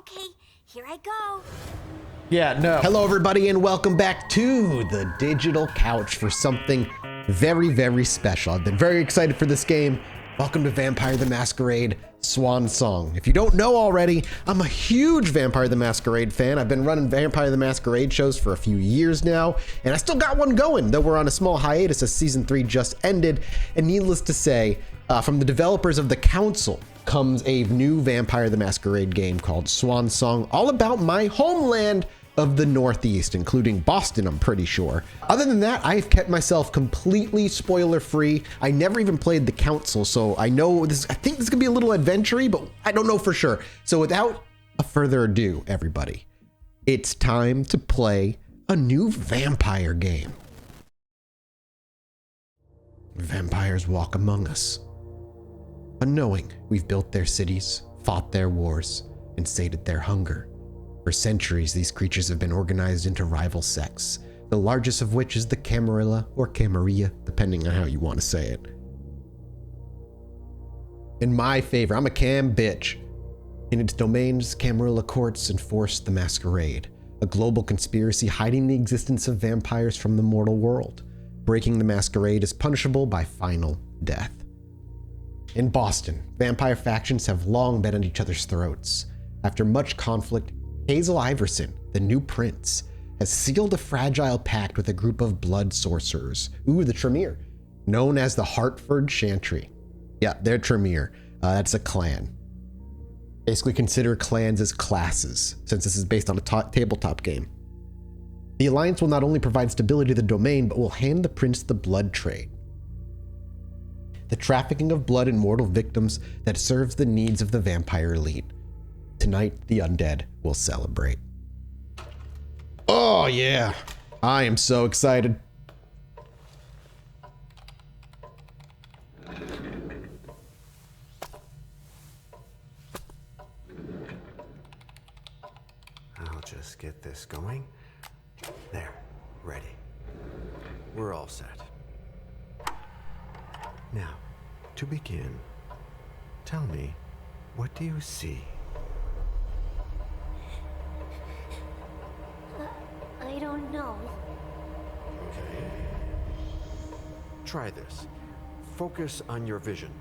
Okay, here I go. Yeah, no. Hello, everybody, and welcome back to the digital couch for something very, very special. I've been very excited for this game. Welcome to Vampire the Masquerade Swansong. If you don't know already, I'm a huge Vampire the Masquerade fan. I've been running Vampire the Masquerade shows for a few years now, and I still got one going, though we're on a small hiatus as season 3 just ended. And needless to say, from the developers of The Council comes a new Vampire the Masquerade game called Swansong, all about my homeland of the Northeast, including Boston, I'm pretty sure. Other than that, I've kept myself completely spoiler free. I never even played The Council, so I know this, I think this could be a little adventure-y, but I don't know for sure. So without further ado, everybody, it's time to play a new vampire game. Vampires walk among us. Unknowing, we've built their cities, fought their wars, and sated their hunger. For centuries, these creatures have been organized into rival sects, the largest of which is the Camarilla or Camarilla, depending on how you want to say it. In my favor, I'm a cam bitch. In its domains, Camarilla courts enforce the Masquerade, a global conspiracy hiding the existence of vampires from the mortal world. Breaking the Masquerade is punishable by final death. In Boston, vampire factions have long been at each other's throats. After much conflict, Hazel Iverson, the new prince, has sealed a fragile pact with a group of blood sorcerers, the Tremere, known as the Hartford Chantry. Yeah, they're Tremere. That's a clan. Basically consider clans as classes, since this is based on a tabletop game. The alliance will not only provide stability to the domain, but will hand the prince the blood trade, the trafficking of blood and mortal victims that serves the needs of the vampire elite. Tonight, the undead will celebrate. Oh yeah, I am so excited. I'll just get this going. There, ready. We're all set. Now, to begin, tell me, what do you see? I don't know. Okay. Try this. Focus on your vision.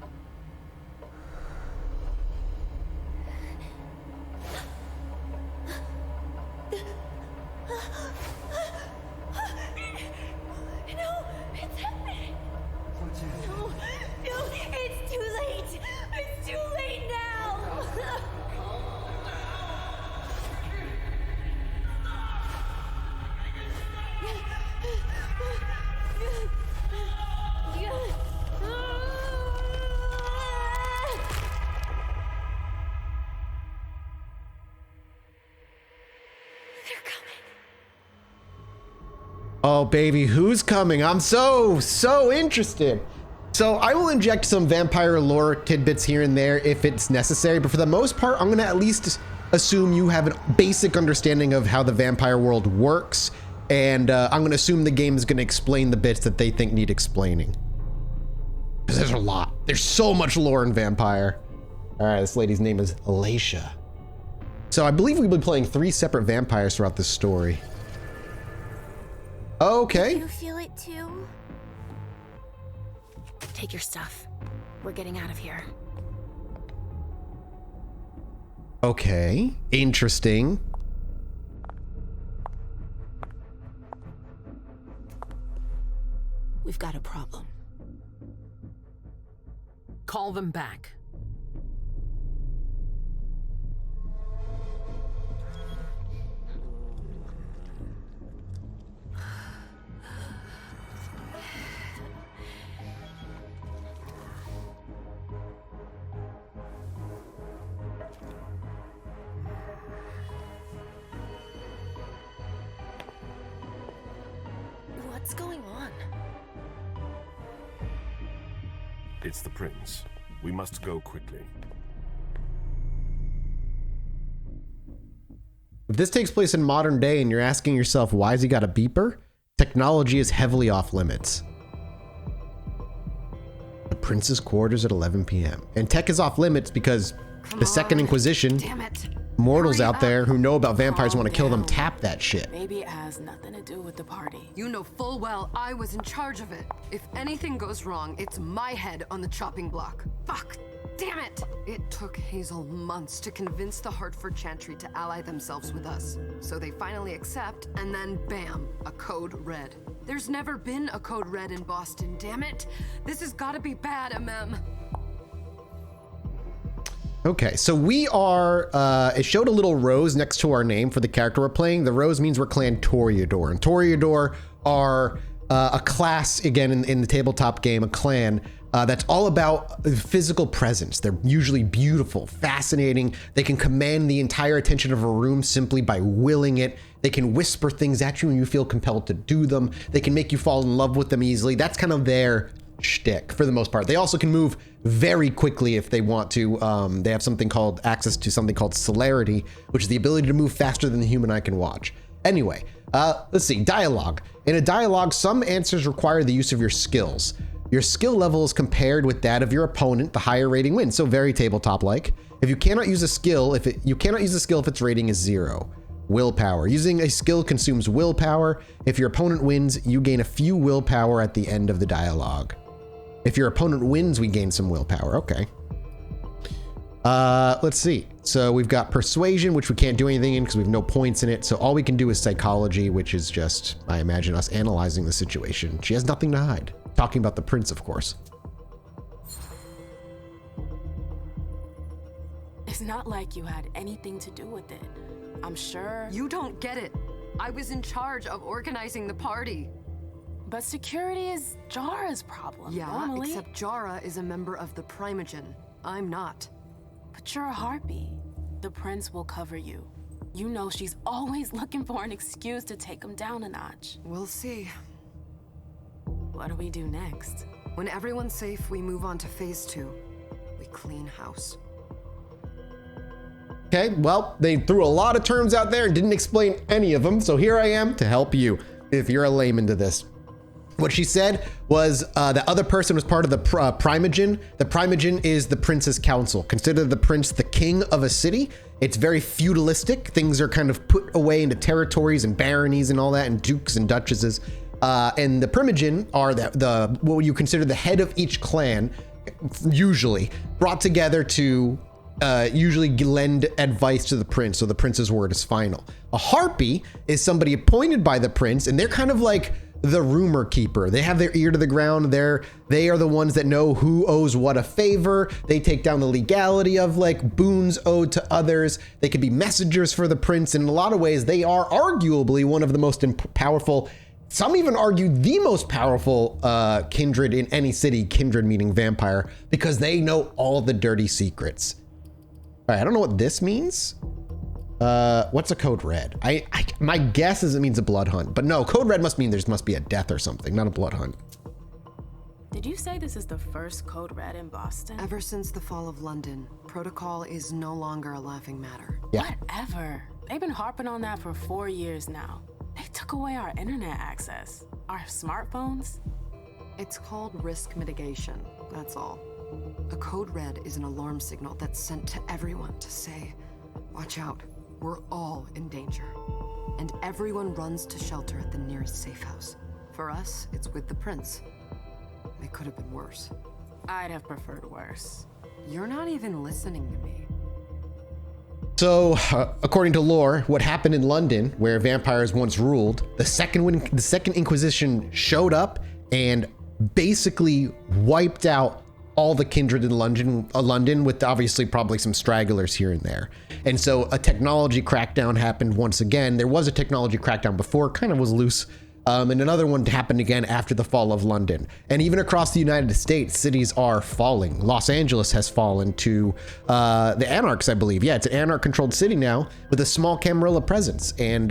No, it's happening. What's happening? No, it's too late. It's too late now. They're coming. Oh baby, who's coming? I'm so interested. So I will inject some vampire lore tidbits here and there if it's necessary, but for the most part, I'm gonna at least assume you have a basic understanding of how the vampire world works, and I'm gonna assume the game is gonna explain the bits that they think need explaining. Because there's a lot. There's so much lore in Vampire. All right, this lady's name is Alicia. So I believe we'll be playing 3 separate vampires throughout this story. Okay. You feel it too? Take your stuff. We're getting out of here. Okay, interesting. We've got a problem. Call them back. What's going on? It's the prince. We must go quickly. If this takes place in modern day and you're asking yourself, why has he got a beeper? Technology is heavily off limits. The prince's quarters at 11 p.m. And tech is off limits because the Second Inquisition Damn it. mortals Hurry out there up. who know about vampires Calm want to kill them down. tap that shit. Maybe it has nothing to do with the party. You know full well I was in charge of it. If anything goes wrong, it's my head on the chopping block. Fuck. Damn it! It took Hazel months to convince the Hartford Chantry to ally themselves with us. So they finally accept, and then bam, a code red. There's never been a code red in Boston, damn it! This has gotta be bad, mmmm. Okay, so we are, it showed a little rose next to our name for the character we're playing. The rose means we're Clan Toreador, and Toreador are a class, again, in the tabletop game, a clan that's all about physical presence. They're usually beautiful, fascinating. They can command the entire attention of a room simply by willing it. They can whisper things at you and you feel compelled to do them. They can make you fall in love with them easily. That's kind of their shtick for the most part. They also can move very quickly if they want to. They have something called access to something called celerity, which is the ability to move faster than the human eye can watch. Anyway, let's see, dialogue. In a dialogue, some answers require the use of your skills. Your skill level is compared with that of your opponent. The higher rating wins, so very tabletop-like. If you cannot use a skill, if its rating is 0. Willpower. Using a skill consumes willpower. If your opponent wins, you gain a few willpower at the end of the dialogue. If your opponent wins, we gain some willpower. Okay. Let's see. So we've got persuasion, which we can't do anything in because we have no points in it. So all we can do is psychology, which is just, I imagine, us analyzing the situation. She has nothing to hide. Talking about the prince, of course. It's not like you had anything to do with it. I'm sure. You don't get it. I was in charge of organizing the party. But security is Jara's problem. Yeah, normally. except Jara is a member of the Primogen. I'm not. But you're a harpy. The prince will cover you. You know she's always looking for an excuse to take him down a notch. We'll see. What do we do next? When everyone's safe, we move on to phase 2. We clean house. Okay, well, they threw a lot of terms out there and didn't explain any of them, so here I am to help you if you're a layman to this. What she said was the other person was part of the Primogen. The Primogen is the prince's council. Consider the prince the king of a city. It's very feudalistic. Things are kind of put away into territories and baronies and all that, and dukes and duchesses. And the Primogen are the what you consider the head of each clan, usually brought together to usually lend advice to the prince, so the prince's word is final. A harpy is somebody appointed by the prince, and they're kind of like the rumor keeper. They have their ear to the ground. They are the ones that know who owes what a favor. They take down the legality of like boons owed to others. They can be messengers for the prince. And in a lot of ways, they are arguably one of the most powerful, some even argue the most powerful kindred in any city, kindred meaning vampire, because they know all the dirty secrets. All right, I don't know what this means. What's a code red? My guess is it means a blood hunt, but no, code red must mean there must be a death or something, not a blood hunt. Did you say this is the first code red in Boston? Ever since the fall of London, protocol is no longer a laughing matter. Yeah. Whatever. They've been harping on that for 4 years now. They took away our internet access, our smartphones. It's called risk mitigation, that's all. A code red is an alarm signal that's sent to everyone to say, watch out, we're all in danger. And everyone runs to shelter at the nearest safe house. For us, it's with the prince. It could have been worse. I'd have preferred worse. You're not even listening to me. So, according to lore, what happened in London, where vampires once ruled, the Second Inquisition showed up and basically wiped out all the kindred in London, with obviously probably some stragglers here and there. And so a technology crackdown happened once again. There was a technology crackdown before, kind of was loose. And another one happened again after the fall of London. And even across the United States, cities are falling. Los Angeles has fallen to the Anarchs, I believe. Yeah, it's an Anarch-controlled city now with a small Camarilla presence. And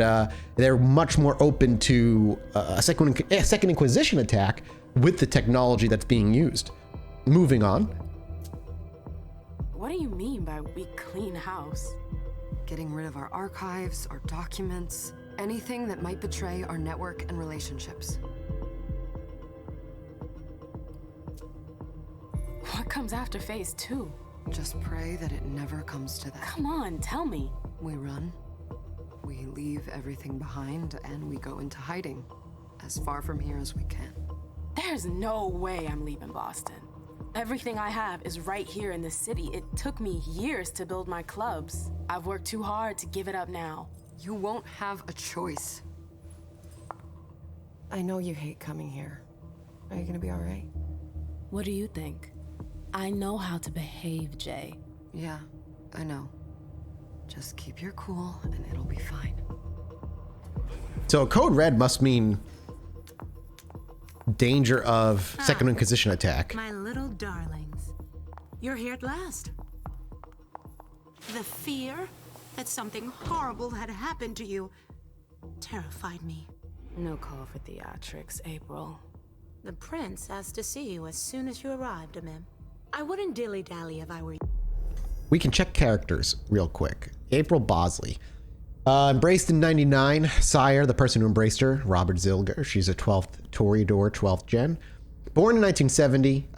they're much more open to a Second Inquisition attack with the technology that's being used. Moving on. What do you mean by we clean house? Getting rid of our archives, our documents, anything that might betray our network and relationships. What comes after phase 2? Just pray that it never comes to that. Come on, tell me. We run, we leave everything behind, and we go into hiding. As far from here as we can. There's no way I'm leaving Boston. Everything I have is right here in the city. It took me years to build my clubs. I've worked too hard to give it up now. You won't have a choice. I know you hate coming here. Are you gonna be all right? What do you think? I know how to behave, Jay. Yeah, I know. Just keep your cool and it'll be fine. So code red must mean danger of Second Inquisition attack. My little darlings. You're here at last. The fear that something horrible had happened to you terrified me. No call for theatrics, April. The prince asked to see you as soon as you arrived, mmmm. I wouldn't dilly-dally if I were you. We can check characters real quick. April Bosley. Embraced in 99, sire, the person who embraced her, Robert Zilger. She's a 12th Toreador, 12th gen. Born in 1970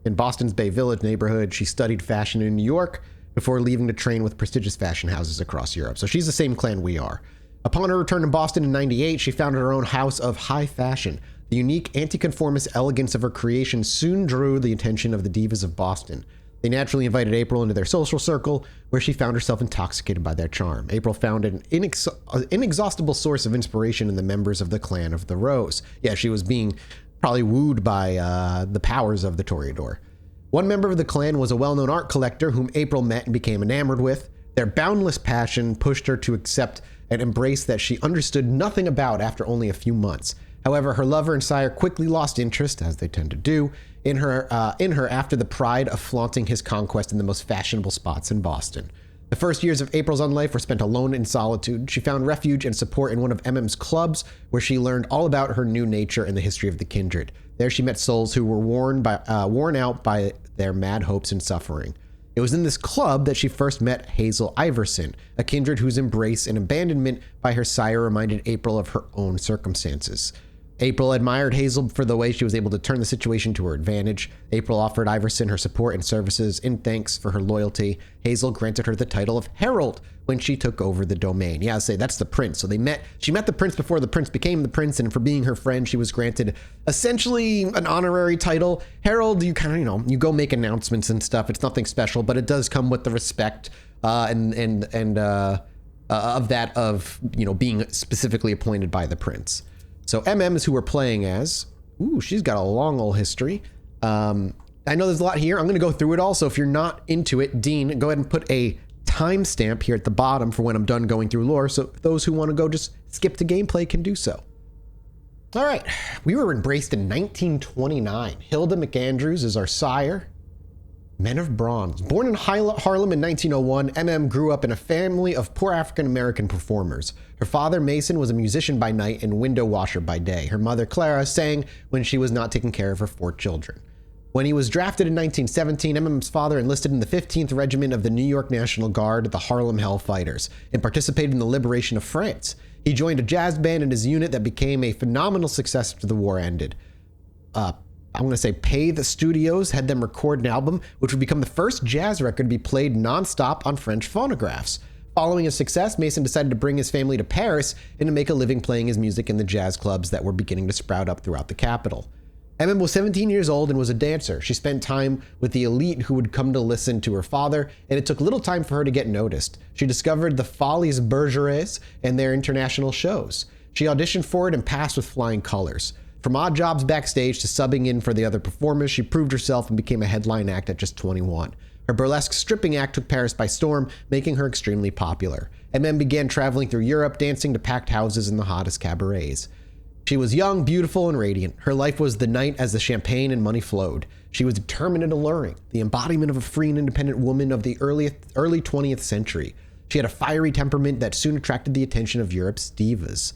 in Boston's Bay Village neighborhood. She studied fashion in New York before leaving to train with prestigious fashion houses across Europe. So she's the same clan we are. Upon her return to Boston in 98, she founded her own house of high fashion. The unique anti-conformist elegance of her creation soon drew the attention of the divas of Boston. They naturally invited April into their social circle, where she found herself intoxicated by their charm. April found an inexhaustible source of inspiration in the members of the Clan of the Rose. Yeah, she was being probably wooed by the powers of the Toreador. One member of the clan was a well-known art collector whom April met and became enamored with. Their boundless passion pushed her to accept an embrace that she understood nothing about after only a few months. However, her lover and sire quickly lost interest, as they tend to do, in her after the pride of flaunting his conquest in the most fashionable spots in Boston. The first years of April's own life were spent alone in solitude. She found refuge and support in one of mm's clubs, where she learned all about her new nature and the history of the kindred. There she met souls who were worn out by their mad hopes and suffering. It was in this club that she first met Hazel Iverson, a kindred whose embrace and abandonment by her sire reminded April of her own circumstances. April admired Hazel for the way she was able to turn the situation to her advantage. April offered Iverson her support and services in thanks for her loyalty. Hazel granted her the title of Herald when she took over the domain. Yeah, I say that's the prince. So she met the prince before the prince became the prince, and for being her friend, she was granted essentially an honorary title. Herald, you kind of, you go make announcements and stuff. It's nothing special, but it does come with the respect of being specifically appointed by the prince. So MM is who we're playing as. Ooh, she's got a long old history. I know there's a lot here. I'm going to go through it all. So if you're not into it, Dean, go ahead and put a timestamp here at the bottom for when I'm done going through lore. So those who want to go just skip to gameplay can do so. All right. We were embraced in 1929. Hilda McAndrews is our sire. Men of Bronze. Born in Harlem in 1901, MM grew up in a family of poor African-American performers. Her father, Mason, was a musician by night and window washer by day. Her mother, Clara, sang when she was not taking care of her 4 children. When he was drafted in 1917, MM's father enlisted in the 15th Regiment of the New York National Guard, the Harlem Hellfighters, and participated in the liberation of France. He joined a jazz band in his unit that became a phenomenal success after the war ended. I'm going to say Pay the Studios had them record an album, which would become the first jazz record to be played nonstop on French phonographs. Following his success, Mason decided to bring his family to Paris and to make a living playing his music in the jazz clubs that were beginning to sprout up throughout the capital. MM was 17 years old and was a dancer. She spent time with the elite who would come to listen to her father, and it took little time for her to get noticed. She discovered the Folies Bergères and their international shows. She auditioned for it and passed with flying colors. From odd jobs backstage to subbing in for the other performers, she proved herself and became a headline act at just 21. Her burlesque stripping act took Paris by storm, making her extremely popular. MM began traveling through Europe, dancing to packed houses in the hottest cabarets. She was young, beautiful, and radiant. Her life was the night as the champagne and money flowed. She was determined and alluring, the embodiment of a free and independent woman of the early 20th century. She had a fiery temperament that soon attracted the attention of Europe's divas.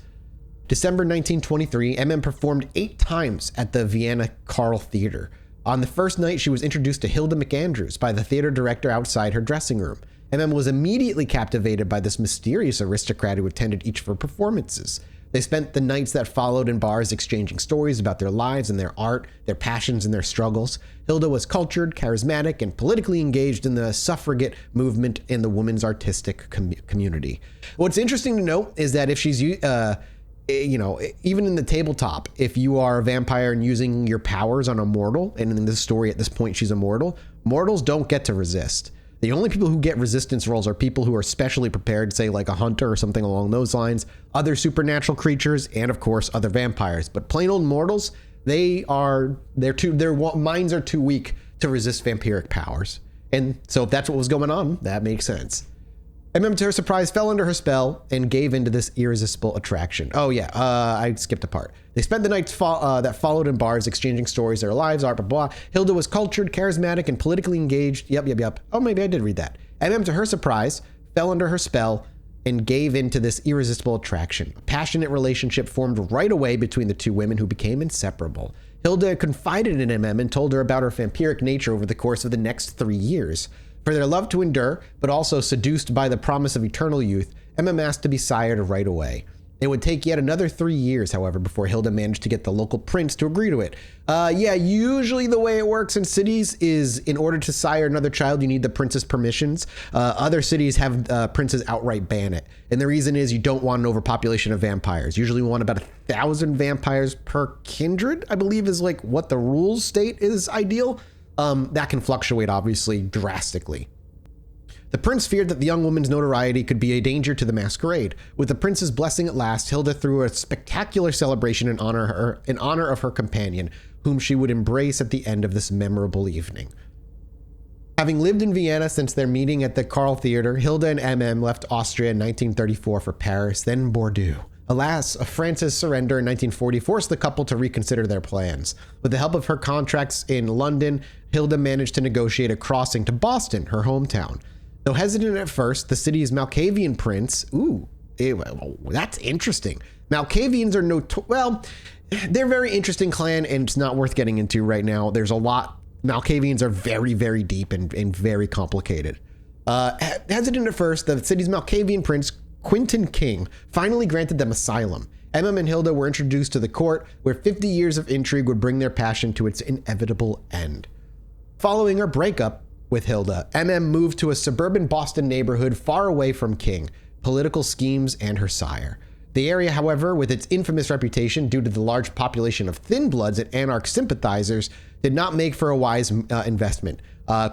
December 1923, MM performed 8 times at the Vienna Carl Theater. On the first night, she was introduced to Hilda McAndrews by the theater director outside her dressing room. MM was immediately captivated by this mysterious aristocrat who attended each of her performances. They spent the nights that followed in bars exchanging stories about their lives and their art, their passions and their struggles. Hilda was cultured, charismatic, and politically engaged in the suffragette movement and the women's artistic community. What's interesting to note is that if she's, you know, even in the tabletop, if you are a vampire and using your powers on a mortal, and in this story at this point she's a mortal, mortals don't get to resist. The only people who get resistance rolls are people who are specially prepared, say like a hunter or something along those lines, other supernatural creatures, and of course other vampires. But plain old mortals, their minds are too weak to resist vampiric powers. And so if that's what was going on, that makes sense. mmmm, to her surprise, fell under her spell and gave into this irresistible attraction. Oh yeah, I skipped a part. They spent the nights that followed in bars, exchanging stories, their lives, art, blah, blah. Hilda was cultured, charismatic, and politically engaged. Yep. Oh, maybe I did read that. mmmm, to her surprise, fell under her spell and gave into this irresistible attraction. A passionate relationship formed right away between the two women who became inseparable. Hilda confided in mmmm and told her about her vampiric nature over the course of the next 3 years. For their love to endure, but also seduced by the promise of eternal youth, mmmm asked to be sired right away. It would take yet another 3 years, however, before Hilda managed to get the local prince to agree to it. Yeah, usually the way it works in cities is in order to sire another child, you need the prince's permissions. Other cities have princes outright ban it. And the reason is you don't want an overpopulation of vampires. Usually we want about 1,000 vampires per kindred, I believe is like what the rules state is ideal. That can fluctuate, obviously, drastically. The prince feared that the young woman's notoriety could be a danger to the masquerade. With the prince's blessing at last, Hilda threw a spectacular celebration in honor of her companion, whom she would embrace at the end of this memorable evening. Having lived in Vienna since their meeting at the Carl Theater, Hilda and mmmm left Austria in 1934 for Paris, then Bordeaux. Alas, France's surrender in 1940 forced the couple to reconsider their plans. With the help of her contracts in London, Hilda managed to negotiate a crossing to Boston, her hometown. Though hesitant at first, the city's Malkavian prince, that's interesting. Malkavians are they're a very interesting clan, and it's not worth getting into right now. There's a lot. Malkavians are very, very deep and very complicated. Hesitant at first, the city's Malkavian prince, Quentin King, finally granted them asylum. mmmm and Hilda were introduced to the court, where 50 years of intrigue would bring their passion to its inevitable end. Following her breakup with Hilda, mmmm moved to a suburban Boston neighborhood far away from King, political schemes, and her sire. The area, however, with its infamous reputation due to the large population of thin bloods and anarch sympathizers, did not make for a wise investment.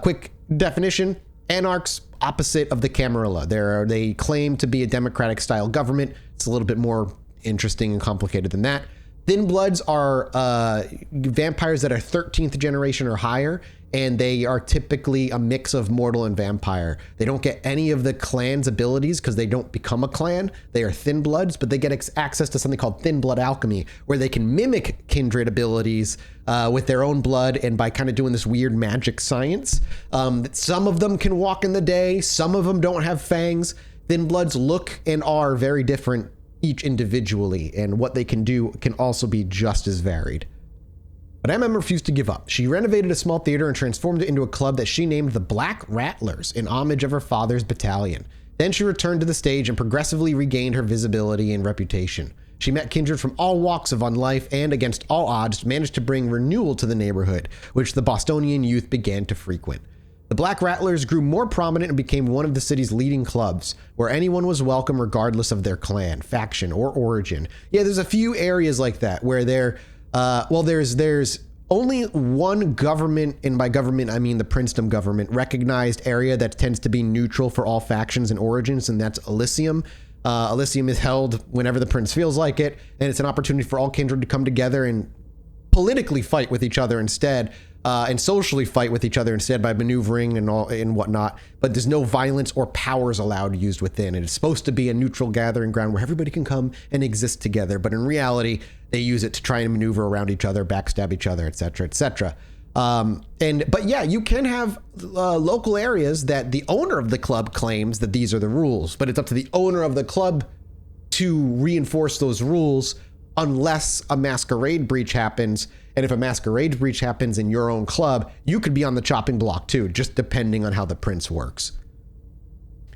Quick definition: anarchs, opposite of the Camarilla. They claim to be a democratic-style government. It's a little bit more interesting and complicated than that. Thin bloods are vampires that are 13th generation or higher, and they are typically a mix of mortal and vampire. They don't get any of the clan's abilities because they don't become a clan. They are thin bloods, but they get access to something called thin blood alchemy, where they can mimic kindred abilities with their own blood, and by kind of doing this weird magic science. Some of them can walk in the day, some of them don't have fangs. Thin bloods look and are very different each individually, and what they can do can also be just as varied. But mmmm refused to give up. She renovated a small theater and transformed it into a club that she named the Black Rattlers in homage of her father's battalion. Then she returned to the stage and progressively regained her visibility and reputation. She met kindred from all walks of life and, against all odds, managed to bring renewal to the neighborhood, which the Bostonian youth began to frequent. The Black Rattlers grew more prominent and became one of the city's leading clubs, where anyone was welcome regardless of their clan, faction, or origin. Yeah, there's a few areas like that where there's only one government, and by government I mean the princedom government, recognized area that tends to be neutral for all factions and origins, and that's Elysium. Elysium is held whenever the prince feels like it, and it's an opportunity for all kindred to come together and politically fight with each other instead, and socially fight with each other instead by maneuvering and whatnot. But there's no violence or powers allowed used within. It is supposed to be a neutral gathering ground where everybody can come and exist together. But in reality, they use it to try and maneuver around each other, backstab each other, etc., etc. But yeah, you can have local areas that the owner of the club claims that these are the rules, but it's up to the owner of the club to reinforce those rules unless a masquerade breach happens. And if a masquerade breach happens in your own club, you could be on the chopping block too, just depending on how the prince works.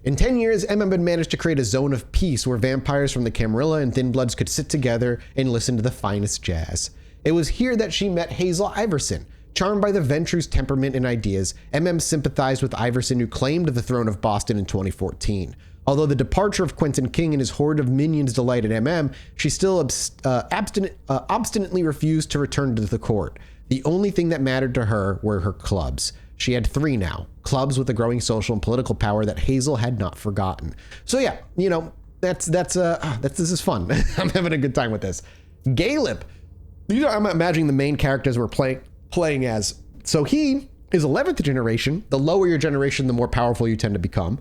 In 10 years, had managed to create a zone of peace where vampires from the Camarilla and Thin Bloods could sit together and listen to the finest jazz. It was here that she met Hazel Iverson. Charmed by the Ventrue's temperament and ideas, sympathized with Iverson, who claimed the throne of Boston in 2014. Although the departure of Quentin King and his horde of minions delighted she still obstinately refused to return to the court. The only thing that mattered to her were her clubs. She had 3 now, clubs with a growing social and political power that Hazel had not forgotten. So yeah, you know, this is fun. I'm having a good time with this. Galeb, I'm imagining the main characters we're playing as. So he is 11th generation. The lower your generation, the more powerful you tend to become.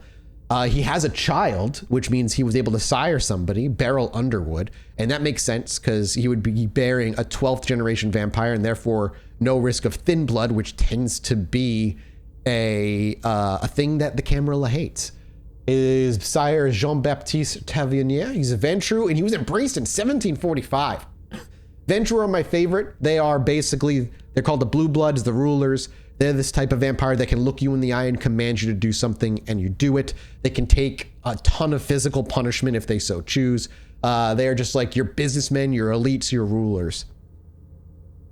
He has a child, which means he was able to sire somebody, Beryl Underwood, and that makes sense because he would be bearing a 12th generation vampire and therefore no risk of thin blood, which tends to be a thing that the Camarilla hates. His sire is Jean-Baptiste Tavernier. He's a Ventrue, and he was embraced in 1745. Ventrue are my favorite. They're called the Blue Bloods, the rulers. They're this type of vampire that can look you in the eye and command you to do something, and you do it. They can take a ton of physical punishment if they so choose. They are just like your businessmen, your elites, your rulers.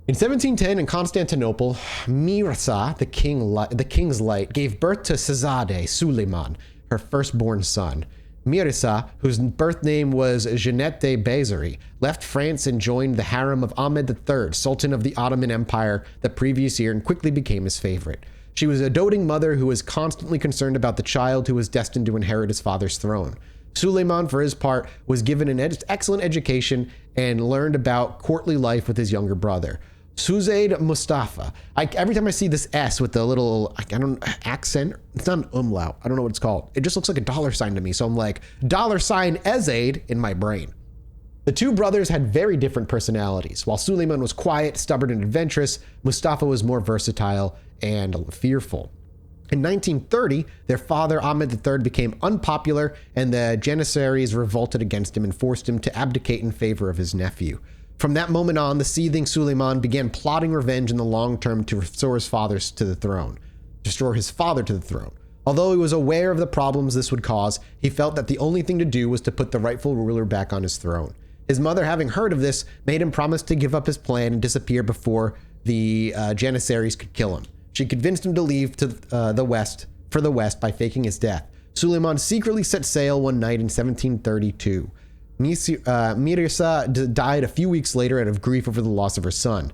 In 1710, in Constantinople, Mirza, the king's light, gave birth to Sazade Suleiman, her firstborn son. Mirza, whose birth name was Jeannette de Bézary, left France and joined the harem of Ahmed III, Sultan of the Ottoman Empire, the previous year and quickly became his favorite. She was a doting mother who was constantly concerned about the child who was destined to inherit his father's throne. Suleiman, for his part, was given an excellent education and learned about courtly life with his younger brother. Suzaid Mustafa. Every time I see this S with the little, accent, it's not an umlaut. I don't know what it's called. It just looks like a $sign to me. So I'm like, $Ezaid in my brain. The two brothers had very different personalities. While Suleiman was quiet, stubborn, and adventurous, Mustafa was more versatile and fearful. In 1930, their father, Ahmed III, became unpopular, and the Janissaries revolted against him and forced him to abdicate in favor of his nephew. From that moment on, the seething Suleiman began plotting revenge in the long term to restore his father to the throne. Although he was aware of the problems this would cause, he felt that the only thing to do was to put the rightful ruler back on his throne. His mother, having heard of this, made him promise to give up his plan and disappear before the Janissaries could kill him. She convinced him to leave to the west by faking his death. Suleiman secretly set sail one night in 1732. Mirza died a few weeks later out of grief over the loss of her son.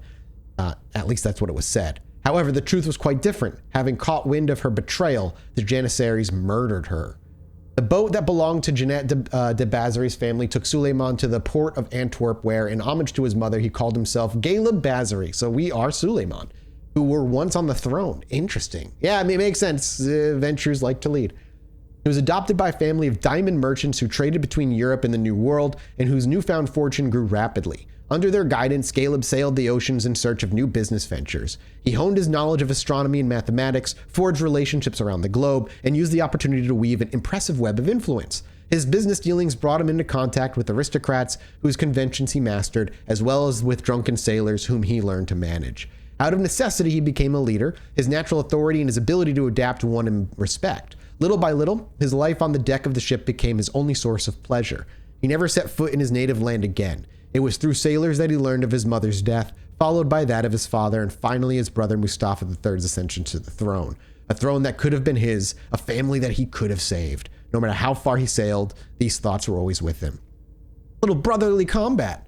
At least that's what it was said. However, the truth was quite different. Having caught wind of her betrayal, the Janissaries murdered her. The boat that belonged to Jeannette de Bazary's family took Suleiman to the port of Antwerp, where, in homage to his mother, he called himself Galeb Bazary. So we are Suleiman, who were once on the throne. Interesting. Yeah, I mean, it makes sense. Ventures like to lead. He was adopted by a family of diamond merchants who traded between Europe and the New World, and whose newfound fortune grew rapidly. Under their guidance, Galeb sailed the oceans in search of new business ventures. He honed his knowledge of astronomy and mathematics, forged relationships around the globe, and used the opportunity to weave an impressive web of influence. His business dealings brought him into contact with aristocrats whose conventions he mastered, as well as with drunken sailors whom he learned to manage. Out of necessity, he became a leader. His natural authority and his ability to adapt won him respect. Little by little, his life on the deck of the ship became his only source of pleasure. He never set foot in his native land again. It was through sailors that he learned of his mother's death, followed by that of his father, and finally his brother Mustafa III's ascension to the throne. A throne that could have been his, a family that he could have saved. No matter how far he sailed, these thoughts were always with him. Little brotherly combat.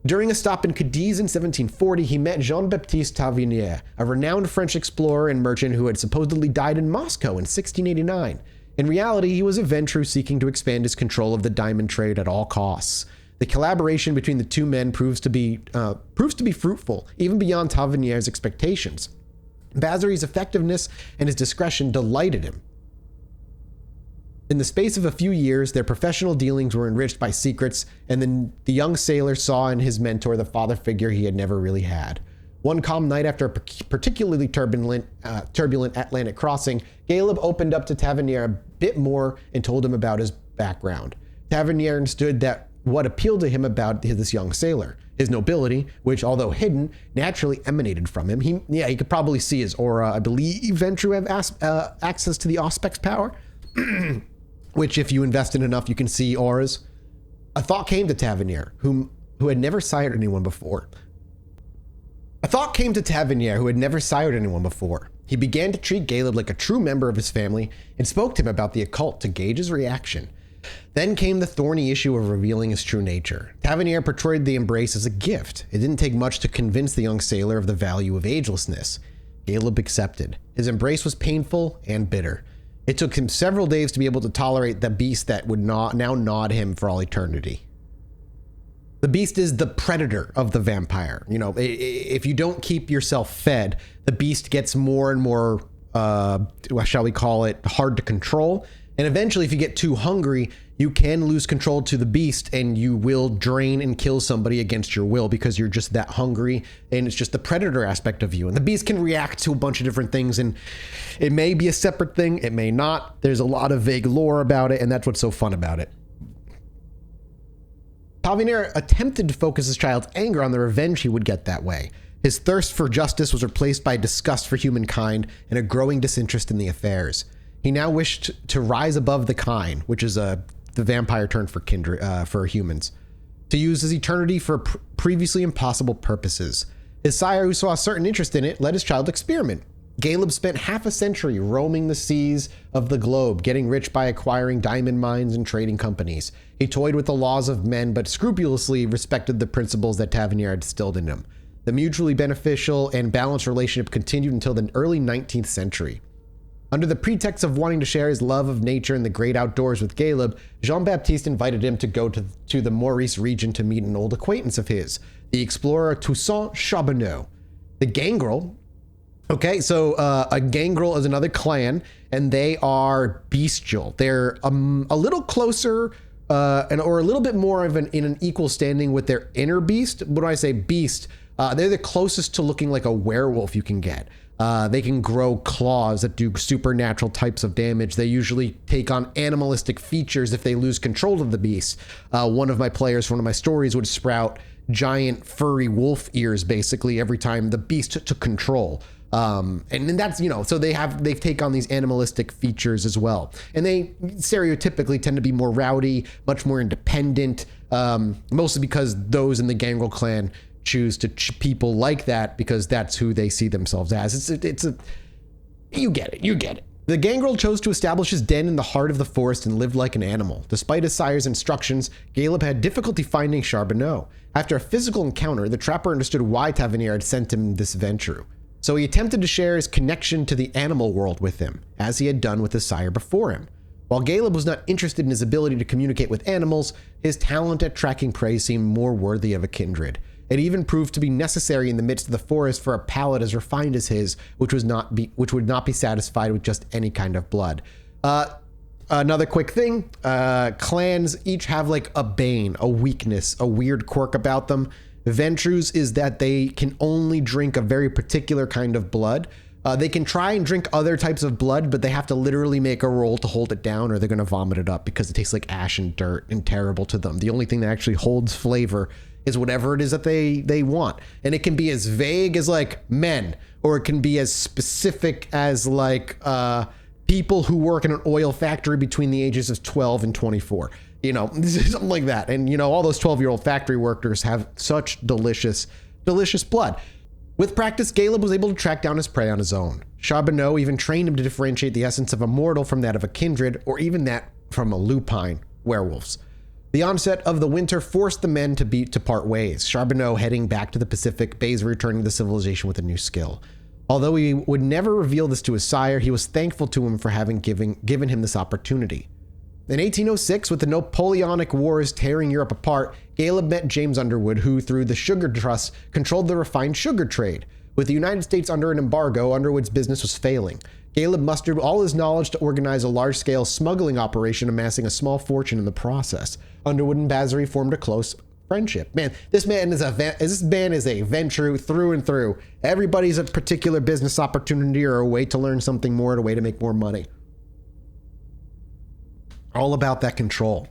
During a stop in Cadiz in 1740, he met Jean-Baptiste Tavernier, a renowned French explorer and merchant who had supposedly died in Moscow in 1689. In reality, he was a Ventrue seeking to expand his control of the diamond trade at all costs. The collaboration between the two men proves to be fruitful, even beyond Tavernier's expectations. Bazary's effectiveness and his discretion delighted him. In the space of a few years, their professional dealings were enriched by secrets, and then the young sailor saw in his mentor the father figure he had never really had. One calm night after a particularly turbulent Atlantic crossing, Galeb opened up to Tavernier a bit more and told him about his background. Tavernier understood that what appealed to him about this young sailor, his nobility, which, although hidden, naturally emanated from him. He could probably see his aura. I believe Ventrue have access to the Auspex power. which if you invest in enough, you can see auras. A thought came to Tavernier, who had never sired anyone before. He began to treat Caleb like a true member of his family and spoke to him about the occult to gauge his reaction. Then came the thorny issue of revealing his true nature. Tavernier portrayed the embrace as a gift. It didn't take much to convince the young sailor of the value of agelessness. Caleb accepted. His embrace was painful and bitter. It took him several days to be able to tolerate the beast that would now gnawed him for all eternity. The beast is the predator of the vampire. You know, if you don't keep yourself fed, the beast gets more and more, shall we call it, hard to control. And eventually, if you get too hungry, you can lose control to the beast and you will drain and kill somebody against your will because you're just that hungry, and it's just the predator aspect of you. And the beast can react to a bunch of different things, and it may be a separate thing, it may not. There's a lot of vague lore about it, and that's what's so fun about it. Tavernier attempted to focus his child's anger on the revenge he would get that way. His thirst for justice was replaced by disgust for humankind and a growing disinterest in the affairs. He now wished to rise above the kind, which is the vampire term for kindred, for humans, to use his eternity for previously impossible purposes. His sire, who saw a certain interest in it, let his child experiment. Caleb spent half a century roaming the seas of the globe, getting rich by acquiring diamond mines and trading companies. He toyed with the laws of men, but scrupulously respected the principles that Tavernier had instilled in him. The mutually beneficial and balanced relationship continued until the early 19th century. Under the pretext of wanting to share his love of nature and the great outdoors with Caleb, Jean-Baptiste invited him to go to the Maurice region to meet an old acquaintance of his, the explorer Toussaint Charbonneau. The Gangrel. Okay, so a Gangrel is another clan, and they are bestial. They're a little closer or a little bit more of in an equal standing with their inner beast. When I say beast, they're the closest to looking like a werewolf you can get. They can grow claws that do supernatural types of damage. They usually take on animalistic features if they lose control of the beast. One of my players from one of my stories would sprout giant furry wolf ears basically every time the beast took control. And then that's, so they take on these animalistic features as well. And they stereotypically tend to be more rowdy, much more independent, mostly because those in the Gangrel clan choose to people like that because that's who they see themselves as. You get it. The Gangrel chose to establish his den in the heart of the forest and lived like an animal. Despite his sire's instructions, Caleb had difficulty finding Charbonneau. After a physical encounter, the trapper understood why Tavernier had sent him this venture. So he attempted to share his connection to the animal world with him, as he had done with his sire before him. While Caleb was not interested in his ability to communicate with animals, his talent at tracking prey seemed more worthy of a kindred. It even proved to be necessary in the midst of the forest for a palate as refined as his, which would not be satisfied with just any kind of blood. Another quick thing, clans each have like a bane, a weakness, a weird quirk about them. Ventrus is that they can only drink a very particular kind of blood. They can try and drink other types of blood, but they have to literally make a roll to hold it down or they're going to vomit it up because it tastes like ash and dirt and terrible to them. The only thing that actually holds flavor is whatever it is that they want. And it can be as vague as like men, or it can be as specific as like people who work in an oil factory between the ages of 12 and 24. Something like that. And, all those 12-year-old factory workers have such delicious, delicious blood. With practice, Caleb was able to track down his prey on his own. Charbonneau even trained him to differentiate the essence of a mortal from that of a kindred, or even that from a lupine, werewolves. The onset of the winter forced the men to part ways, Charbonneau heading back to the Pacific, Baze returning to civilization with a new skill. Although he would never reveal this to his sire, he was thankful to him for having given him this opportunity. In 1806, with the Napoleonic Wars tearing Europe apart, Caleb met James Underwood, who, through the Sugar Trust, controlled the refined sugar trade. With the United States under an embargo, Underwood's business was failing. Caleb mustered all his knowledge to organize a large-scale smuggling operation, amassing a small fortune in the process. Underwood and Bassery formed a close friendship. Man, this man is a venture through and through. Everybody's a particular business opportunity or a way to learn something more, a way to make more money. All about that control.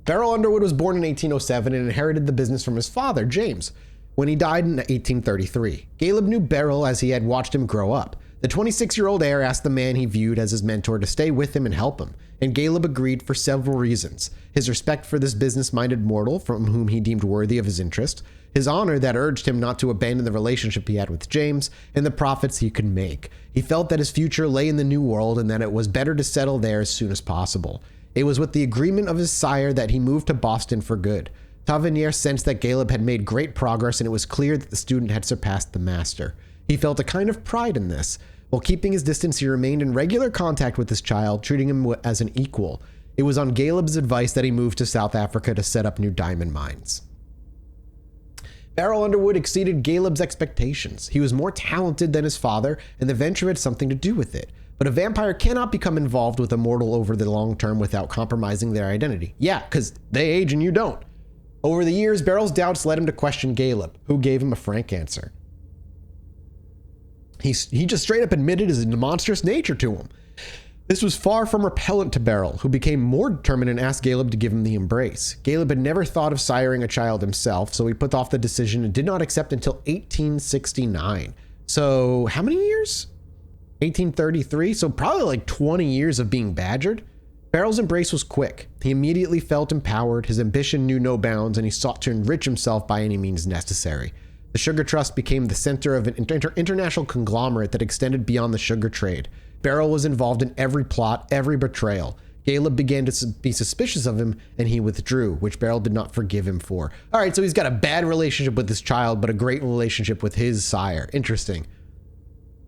Beryl Underwood was born in 1807 and inherited the business from his father, James, when he died in 1833. Caleb knew Beryl as he had watched him grow up. The 26-year-old heir asked the man he viewed as his mentor to stay with him and help him, and Caleb agreed for several reasons. His respect for this business-minded mortal from whom he deemed worthy of his interest, his honor that urged him not to abandon the relationship he had with James, and the profits he could make. He felt that his future lay in the New World and that it was better to settle there as soon as possible. It was with the agreement of his sire that he moved to Boston for good. Tavernier sensed that Caleb had made great progress, and it was clear that the student had surpassed the master. He felt a kind of pride in this. While keeping his distance, he remained in regular contact with his child, treating him as an equal. It was on Caleb's advice that he moved to South Africa to set up new diamond mines. Beryl Underwood exceeded Caleb's expectations. He was more talented than his father, and the venture had something to do with it. But a vampire cannot become involved with a mortal over the long term without compromising their identity. Yeah, because they age and you don't. Over the years, Beryl's doubts led him to question Caleb, who gave him a frank answer. He just straight up admitted his monstrous nature to him. This was far from repellent to Beryl, who became more determined and asked Caleb to give him the embrace. Caleb had never thought of siring a child himself, so he put off the decision and did not accept until 1869. So how many years? 1833, so probably like 20 years of being badgered. Beryl's embrace was quick. He immediately felt empowered, his ambition knew no bounds, and he sought to enrich himself by any means necessary. The Sugar Trust became the center of an international conglomerate that extended beyond the sugar trade. Beryl was involved in every plot, every betrayal. Caleb began to be suspicious of him, and he withdrew, which Beryl did not forgive him for. All right, so he's got a bad relationship with his child, but a great relationship with his sire. Interesting.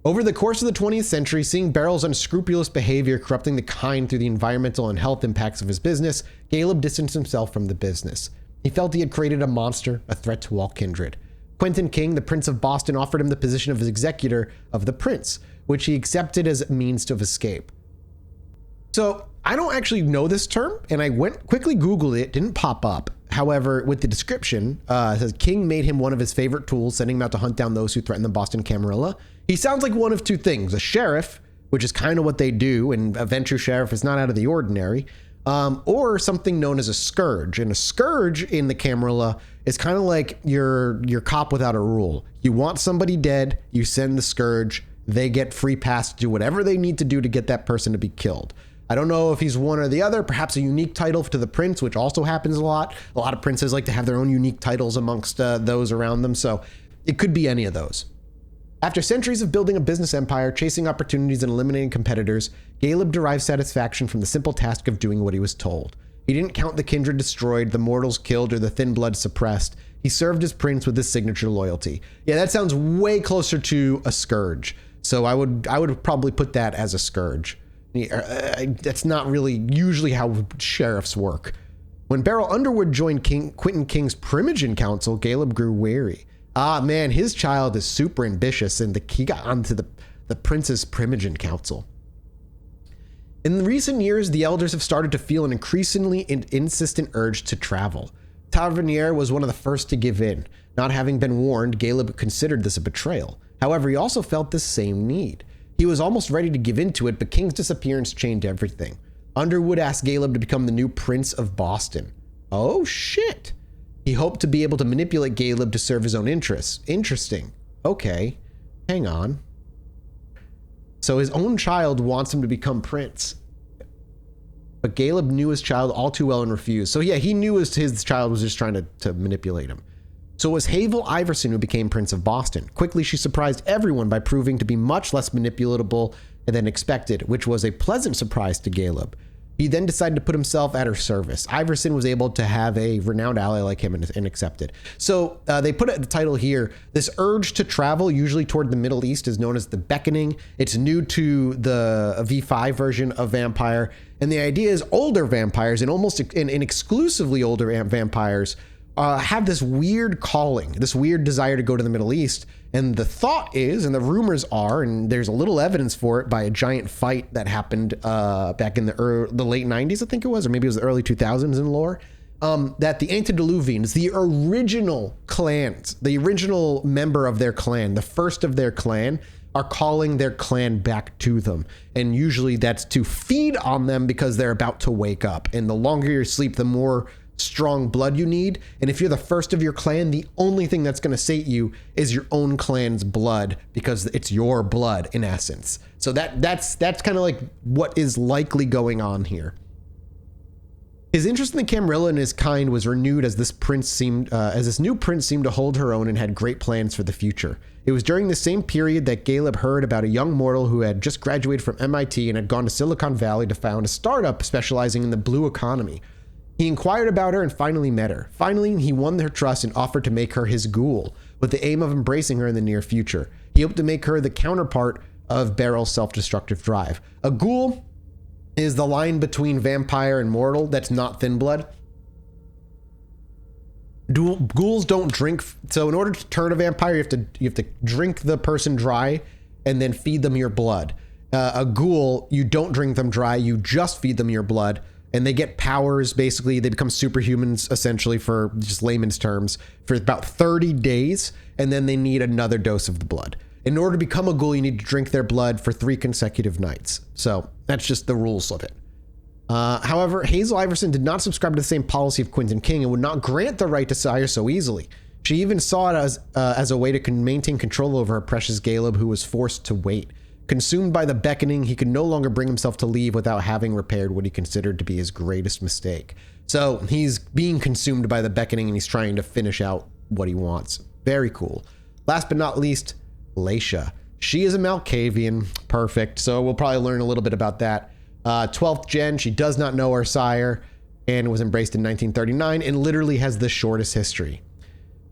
Over the course of the 20th century, seeing Beryl's unscrupulous behavior corrupting the kind through the environmental and health impacts of his business, Caleb distanced himself from the business. He felt he had created a monster, a threat to all kindred. Quentin King, the Prince of Boston, offered him the position of executor of the prince, which he accepted as a means of escape. So I don't actually know this term, and I quickly Googled it, didn't pop up. However, with the description, it says King made him one of his favorite tools, sending him out to hunt down those who threaten the Boston Camarilla. He sounds like one of two things: a sheriff, which is kind of what they do, and a venture sheriff is not out of the ordinary, or something known as a scourge. And a scourge in the Camarilla is kind of like your cop without a rule. You want somebody dead, you send the scourge, they get free pass to do whatever they need to do to get that person to be killed. I don't know if he's one or the other, perhaps a unique title to the prince, which also happens a lot. A lot of princes like to have their own unique titles amongst those around them, so it could be any of those. After centuries of building a business empire, chasing opportunities, and eliminating competitors, Caleb derived satisfaction from the simple task of doing what he was told. He didn't count the kindred destroyed, the mortals killed, or the thin blood suppressed. He served his prince with his signature loyalty. Yeah, that sounds way closer to a scourge. So I would probably put that as a scourge. That's not really usually how sheriffs work. When Beryl Underwood joined Quentin King's Primogen Council, Caleb grew wary. Ah, man, his child is super ambitious, and he got onto the Prince's Primogen Council. In recent years, the elders have started to feel an increasingly insistent urge to travel. Tavernier was one of the first to give in. Not having been warned, Caleb considered this a betrayal. However, he also felt this same need. He was almost ready to give in to it, but King's disappearance changed everything. Underwood asked Caleb to become the new Prince of Boston. Oh, shit. He hoped to be able to manipulate Caleb to serve his own interests. Interesting. Okay. Hang on. So his own child wants him to become prince. But Caleb knew his child all too well and refused. So yeah, he knew his child was just trying to manipulate him. So it was Havel Iverson who became Prince of Boston. Quickly, she surprised everyone by proving to be much less manipulatable than expected, which was a pleasant surprise to Caleb. He then decided to put himself at her service. Iverson was able to have a renowned ally like him and accept it. So they put the title here. This urge to travel, usually toward the Middle East, is known as the beckoning. It's new to the V5 version of vampire. And the idea is older vampires, and almost exclusively older vampires, have this weird calling, this weird desire to go to the Middle East. And the thought is, and the rumors are, and there's a little evidence for it by a giant fight that happened back in the late 90s, I think it was, or maybe it was the early 2000s in lore, that the Antediluvians, the original clans, the original member of their clan, the first of their clan, are calling their clan back to them. And usually that's to feed on them because they're about to wake up. And the longer you sleep, the more strong blood you need. And if you're the first of your clan, the only thing that's going to sate you is your own clan's blood, because it's your blood in essence. So that's kind of like what is likely going on here. His interest in the Camarilla and his kind was renewed as this new prince seemed to hold her own and had great plans for the future. It was during the same period that Caleb heard about a young mortal who had just graduated from MIT and had gone to Silicon Valley to found a startup specializing in the blue economy. He inquired about her and finally met her. Finally, he won her trust and offered to make her his ghoul, with the aim of embracing her in the near future. He hoped to make her the counterpart of Beryl's self-destructive drive. A ghoul is the line between vampire and mortal that's not thin blood. Ghouls don't drink, so in order to turn a vampire, you have to drink the person dry and then feed them your blood. A ghoul, you don't drink them dry, you just feed them your blood, and they get powers. Basically, they become superhumans, essentially, for just layman's terms, for about 30 days, and then they need another dose of the blood. In order to become a ghoul, you need to drink their blood for 3 consecutive nights. So that's just the rules of it. However, Hazel Iverson did not subscribe to the same policy of Quentin King and would not grant the right to sire so easily. She even saw it as a way to maintain control over her precious Caleb, who was forced to wait. Consumed by the beckoning, he could no longer bring himself to leave without having repaired what he considered to be his greatest mistake. So he's being consumed by the beckoning and he's trying to finish out what he wants. Very cool. Last but not least, Leisha. She is a Malkavian. Perfect. So we'll probably learn a little bit about that. 12th gen, she does not know her sire and was embraced in 1939 and literally has the shortest history.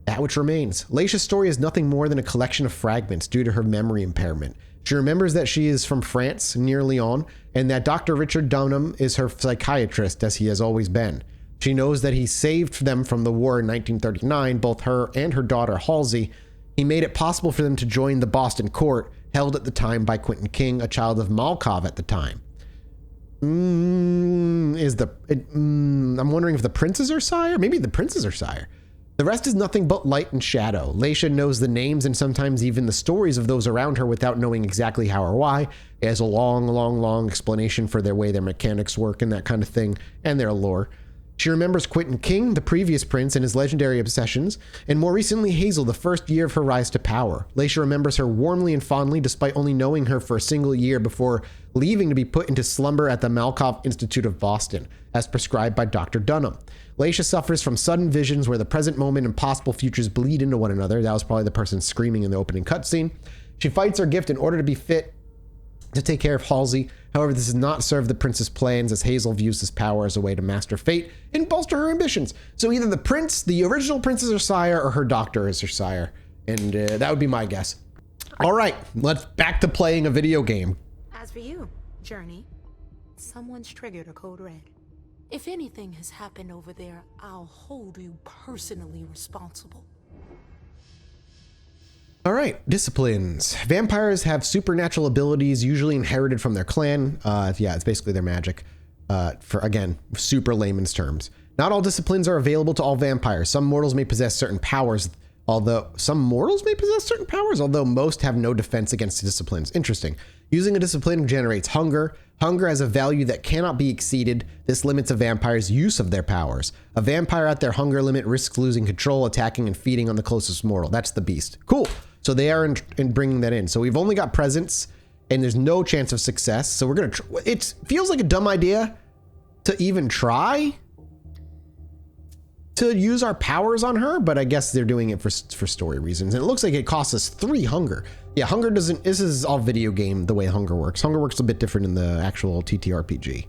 That which remains. Leisha's story is nothing more than a collection of fragments due to her memory impairment. She remembers that she is from France, near Lyon, and that Dr. Richard Dunham is her psychiatrist, as he has always been. She knows that he saved them from the war in 1939, both her and her daughter Halsey. He made it possible for them to join the Boston court, held at the time by Quentin King, a child of Malkov at the time. I'm wondering if the prince is her sire? Maybe the prince is her sire. The rest is nothing but light and shadow. Leisha knows the names and sometimes even the stories of those around her without knowing exactly how or why. It has a long explanation for their way their mechanics work and that kind of thing, and their lore. She remembers Quentin King, the previous prince, and his legendary obsessions, and more recently Hazel, the first year of her rise to power. Leisha remembers her warmly and fondly despite only knowing her for a single year before leaving to be put into slumber at the Malkov Institute of Boston, as prescribed by Dr. Dunham. Leisha suffers from sudden visions where the present moment and possible futures bleed into one another. That was probably the person screaming in the opening cutscene. She fights her gift in order to be fit to take care of Halsey. However, this does not serve the prince's plans, as Hazel views this power as a way to master fate and bolster her ambitions. So either the prince, the original prince, is her sire, or her doctor is her sire. And that would be my guess. All right, let's back to playing a video game. As for you, Journey, someone's triggered a code red. If anything has happened over there, I'll hold you personally responsible. All right, disciplines. Vampires have supernatural abilities usually inherited from their clan. Yeah, it's basically their magic. For, again, super layman's terms. Not all disciplines are available to all vampires. Some mortals may possess certain powers, although most have no defense against disciplines. Interesting. Using a discipline generates hunger. Hunger has a value that cannot be exceeded. This limits a vampire's use of their powers. A vampire at their hunger limit risks losing control, attacking and feeding on the closest mortal. That's the beast. Cool. So they are in bringing that in. So we've only got presence and there's no chance of success. So we're going to, it feels like a dumb idea to even try to use our powers on her, but I guess they're doing it for story reasons. And it looks like it costs us 3 hunger. Yeah, hunger doesn't, this is all video game the way hunger works. Hunger works a bit different in the actual TTRPG.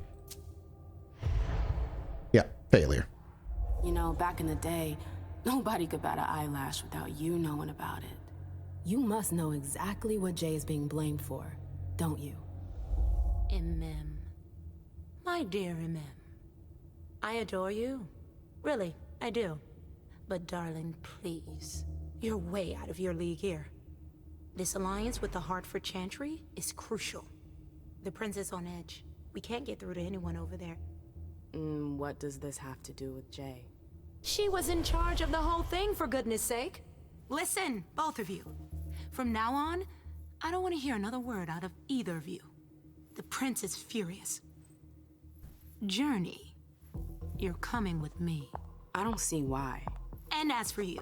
Yeah, failure. You know, back in the day, nobody could bat an eyelash without you knowing about it. You must know exactly what Jay is being blamed for, don't you? mmmm. My dear mmmm. I adore you. Really, I do. But darling, please. You're way out of your league here. This alliance with the Hartford Chantry is crucial. The prince is on edge. We can't get through to anyone over there. What does this have to do with Jay? She was in charge of the whole thing, for goodness sake. Listen, both of you. From now on, I don't want to hear another word out of either of you. The prince is furious. Journey, you're coming with me. I don't see why. And as for you,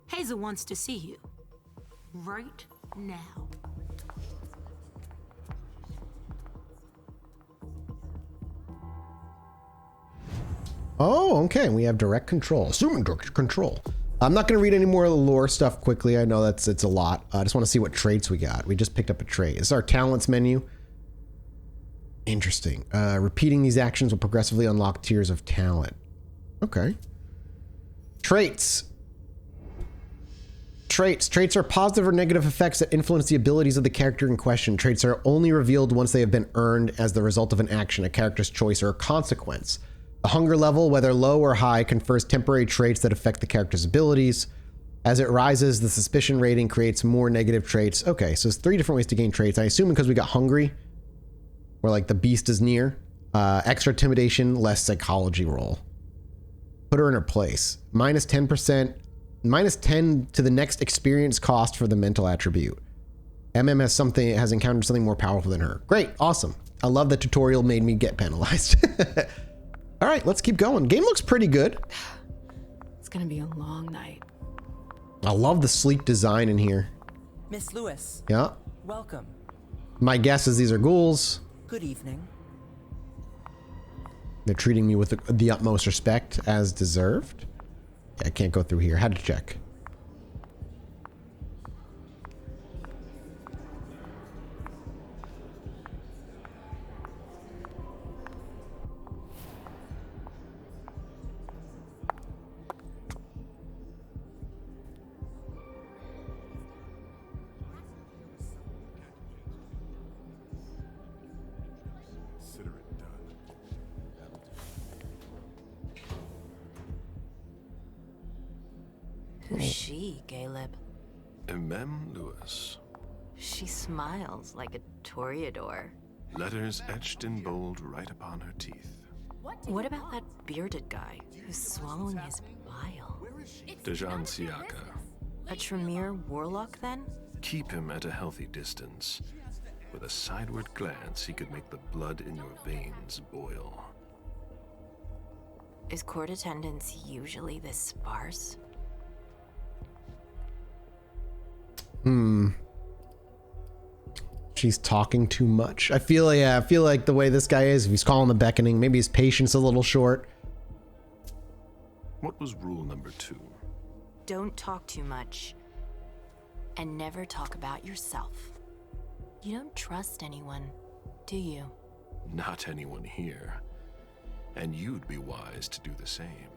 Hazel wants to see you. Right now. Oh, okay. We have direct control. Assuming direct control. I'm not going to read any more of the lore stuff quickly. I know it's a lot. I just want to see what traits we got. We just picked up a trait. This is our talents menu. Interesting. Repeating these actions will progressively unlock tiers of talent. Okay. Traits. Traits are positive or negative effects that influence the abilities of the character in question. Traits are only revealed once they have been earned as the result of an action, a character's choice, or a consequence. The hunger level, whether low or high, confers temporary traits that affect the character's abilities. As it rises, the suspicion rating creates more negative traits. Okay, so there's 3 different ways to gain traits. I assume because we got hungry, where like the beast is near. Extra intimidation, less psychology roll. Put her in her place. Minus 10%, minus 10 to the next experience cost for the mental attribute. has encountered something more powerful than her. Great, awesome. I love the tutorial made me get penalized. All right, let's keep going. Game looks pretty good. It's gonna be a long night. I love the sleek design in here. Miss Lewis. Yeah. Welcome. My guess is these are ghouls. Good evening. They're treating me with the utmost respect as deserved. Yeah, I can't go through here. Had to check. Who's she, Caleb? Mmmm Lewis. She smiles like a toreador. Letters etched in bold right upon her teeth. What about that bearded guy who's swallowing his bile? Dejan Siaka. A Tremere warlock, then? Keep him at a healthy distance. With a sideward glance, he could make the blood in your veins boil. Is court attendance usually this sparse? She's talking too much. I feel like the way this guy is, if he's calling the beckoning, maybe his patience a little short. What was rule number 2? Don't talk too much. And never talk about yourself. You don't trust anyone, do you? Not anyone here. And you'd be wise to do the same.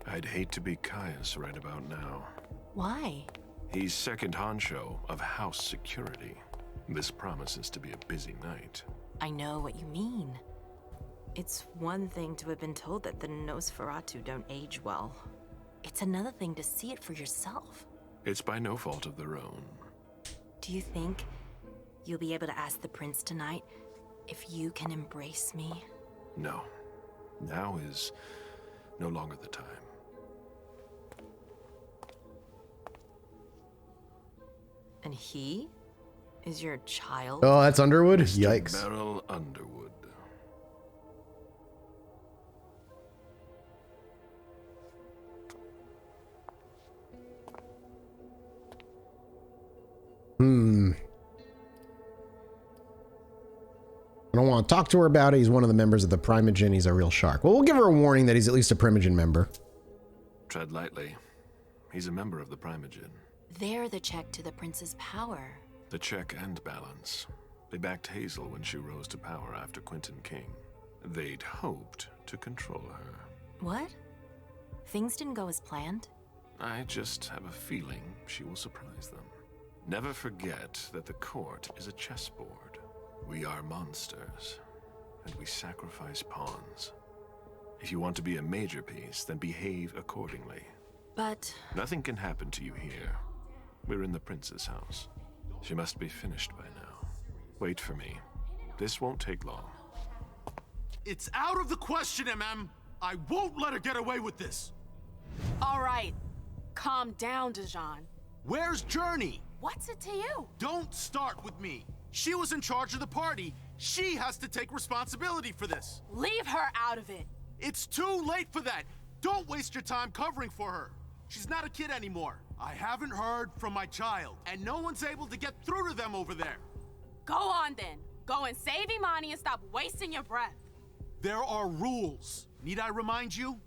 I'd hate to be Caius right about now. Why? He's second honcho of house security. This promises to be a busy night. I know what you mean. It's one thing to have been told that the Nosferatu don't age well. It's another thing to see it for yourself. It's by no fault of their own. Do you think you'll be able to ask the prince tonight if you can embrace me? No. Now is no longer the time. And he is your child? Oh, that's Underwood? Mr. Yikes. Beryl Underwood. I don't want to talk to her about it. He's one of the members of the Primogen. He's a real shark. Well, we'll give her a warning that he's at least a Primogen member. Tread lightly. He's a member of the Primogen. They're the check to the prince's power. The check and balance. They backed Hazel when she rose to power after Quentin King. They'd hoped to control her. What? Things didn't go as planned? I just have a feeling she will surprise them. Never forget that the court is a chessboard. We are monsters, and we sacrifice pawns. If you want to be a major piece, then behave accordingly. But... Nothing can happen to you here. We're in the prince's house. She must be finished by now. Wait for me. This won't take long. It's out of the question, MM. I won't let her get away with this. All right, calm down, Dejan. Where's Journey? What's it to you? Don't start with me. She was in charge of the party. She has to take responsibility for this. Leave her out of it. It's too late for that. Don't waste your time covering for her. She's not a kid anymore. I haven't heard from my child, and no one's able to get through to them over there. Go on then. Go and save Imani and stop wasting your breath. There are rules. Need I remind you?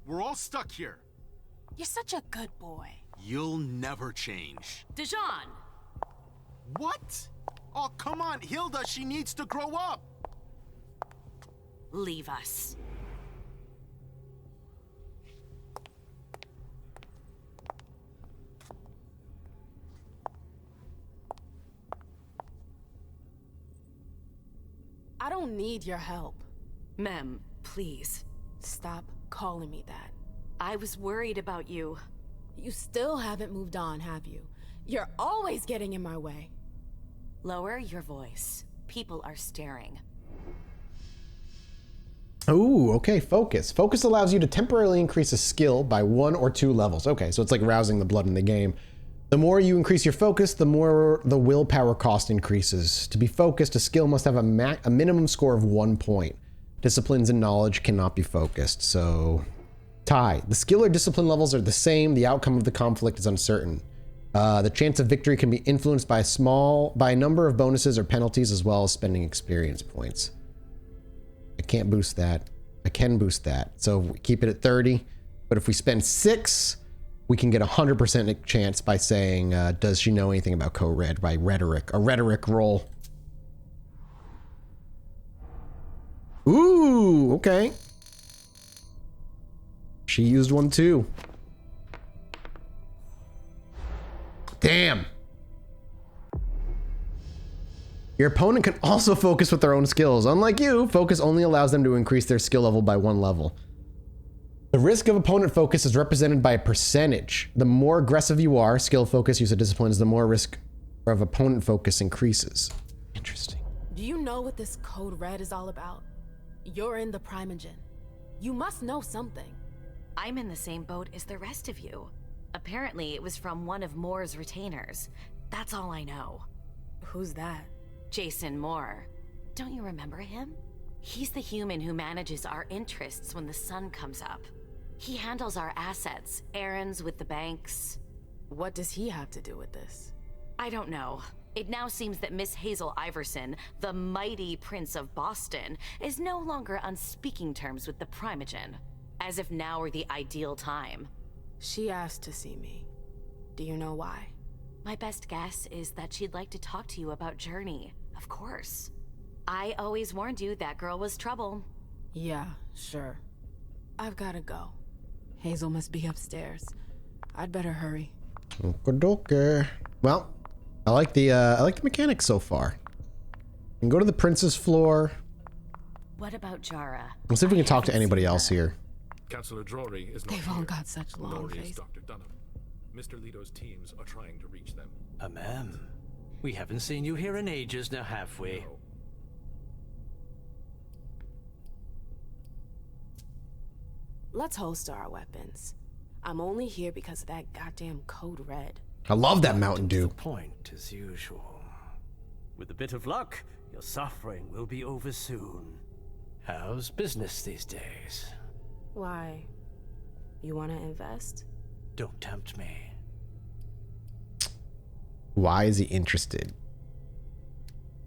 We're all stuck here. You're such a good boy. You'll never change. Dijon! What? Oh, come on, Hilda, she needs to grow up. Leave us. I don't need your help. Mem, please. Stop calling me that. I was worried about you. You still haven't moved on, have you? You're always getting in my way. Lower your voice. People are staring. Ooh, okay, focus. Focus allows you to temporarily increase a skill by 1 or 2 levels. Okay, so it's like rousing the blood in the game. The more you increase your focus, the more the willpower cost increases. To be focused, a skill must have a minimum score of 1 point. Disciplines and knowledge cannot be focused, so... Tie. The skill or discipline levels are the same. The outcome of the conflict is uncertain. The chance of victory can be influenced by a number of bonuses or penalties, as well as spending experience points. I can't boost that. I can boost that. So we keep it at 30. But if we spend 6, we can get a 100% chance by saying, does she know anything about code red by rhetoric? A rhetoric roll. Ooh, okay. She used one too. Damn. Your opponent can also focus with their own skills. Unlike you, focus only allows them to increase their skill level by 1 level. The risk of opponent focus is represented by a percentage. The more aggressive you are, skill focus, use of disciplines, the more risk of opponent focus increases. Interesting. Do you know what this code red is all about? You're in the Primogen. You must know something. I'm in the same boat as the rest of you. Apparently, it was from one of Moore's retainers. That's all I know. Who's that? Jason Moore. Don't you remember him? He's the human who manages our interests when the sun comes up. He handles our assets, errands with the banks. What does he have to do with this? I don't know. It now seems that Miss Hazel Iverson, the mighty Prince of Boston, is no longer on speaking terms with the Primogen. As if now were the ideal time. She asked to see me. Do you know why? My best guess is that she'd like to talk to you about Journey, of course. I always warned you that girl was trouble. Yeah, sure. I've gotta go. Hazel must be upstairs. I'd better hurry. Okay. Well, I like the mechanics so far. You can go to the prince's floor. What about Jara? Let's see if we can talk to anybody else here. Councillor Drury is not They've all got such long Nor is faces. Dr. Dunham. Mr. Leto's teams are trying to reach them. Ma'am, we haven't seen you here in ages now, have we? No. Let's holster our weapons. I'm only here because of that goddamn code red. I love that Mountain To Dew. the point, as usual. With a bit of luck, your suffering will be over soon. How's business these days? Why? You want to invest? Don't tempt me. Why is he interested?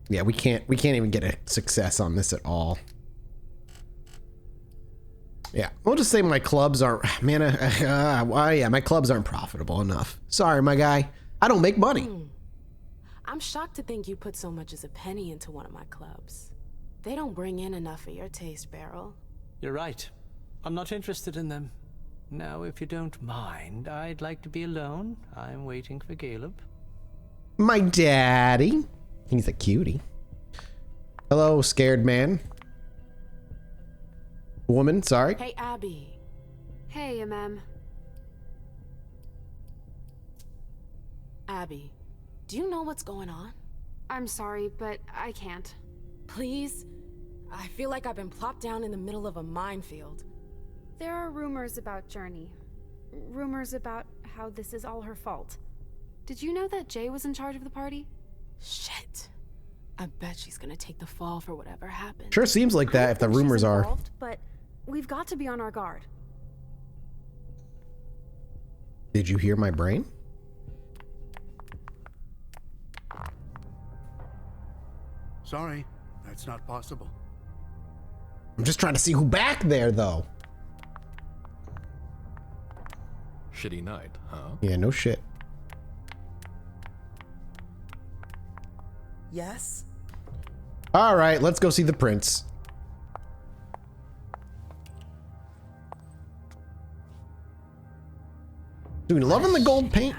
Yeah, we can't even get a success on this at all. Yeah, we'll just say my clubs aren't, man, yeah, my clubs aren't profitable enough. Sorry, my guy. I don't make money. I'm shocked to think you put so much as a penny into one of my clubs. They don't bring in enough for your taste, Beryl. You're right. I'm not interested in them. Now, if you don't mind, I'd like to be alone. I'm waiting for Caleb. My daddy. He's a cutie. Hello, scared man. Woman, sorry. Hey, Abby. Hey, mmmm. Abby, do you know what's going on? I'm sorry, but I can't. Please? I feel like I've been plopped down in the middle of a minefield. There are rumors about Journey. Rumors about how this is all her fault. Did you know that Jay was in charge of the party? Shit. I bet she's gonna take the fall for whatever happened. Sure seems like that if the rumors are. But We've got to be on our guard. Did you hear my brain? Sorry, that's not possible. I'm just trying to see who back there, though. Shitty night, huh? Yeah, no shit. Yes? All right, let's go see the prince. Dude, loving the gold paint.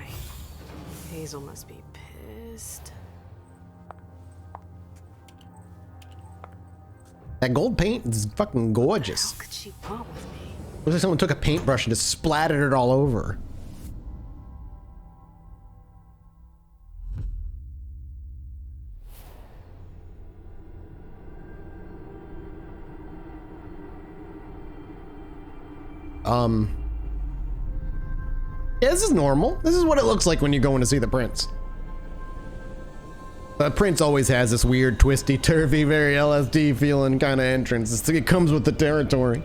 Hazel must be pissed. That gold paint is fucking gorgeous. How could she part with me? Looks like someone took a paintbrush and just splattered it all over. Yeah, this is normal. This is what it looks like when you're going to see the prince. The prince always has this weird, twisty, turvy, very LSD feeling kind of entrance. It comes with the territory.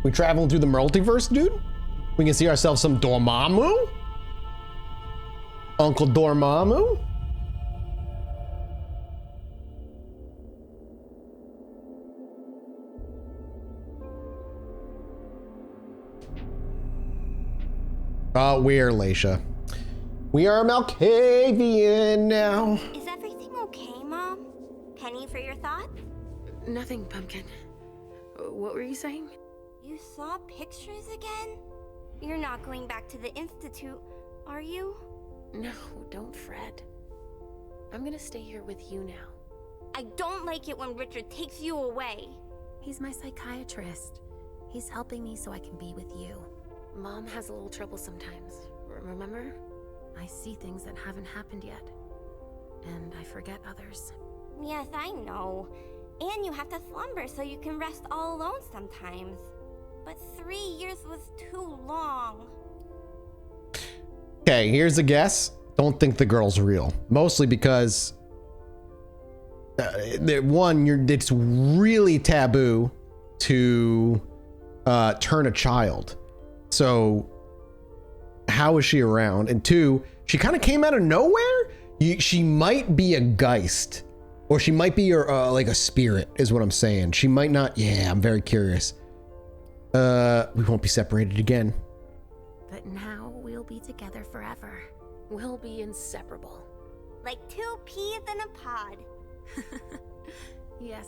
We traveling through the multiverse, dude? We can see ourselves some Dormammu? Uncle Dormammu? We're Laisha. We are Malkavian now. Is everything okay, Mom? Penny for your thoughts? Nothing, Pumpkin. What were you saying? You saw pictures again? You're not going back to the Institute, are you? No, don't fret. I'm gonna stay here with you now. I don't like it when Richard takes you away. He's my psychiatrist. He's helping me so I can be with you. Mom has a little trouble sometimes, remember? I see things that haven't happened yet. And I forget others. Yes, I know. And you have to slumber so you can rest all alone sometimes. But 3 years was too long. Okay, here's a guess. Don't think the girl's real. Mostly because it's really taboo to turn a child. So how is she around? And two, she kind of came out of nowhere. She might be a geist, or she might be like a spirit, is what I'm saying. She might not. Yeah, I'm very curious. We won't be separated again. But now we'll be together forever. We'll be inseparable. Like 2 peas in a pod. Yes,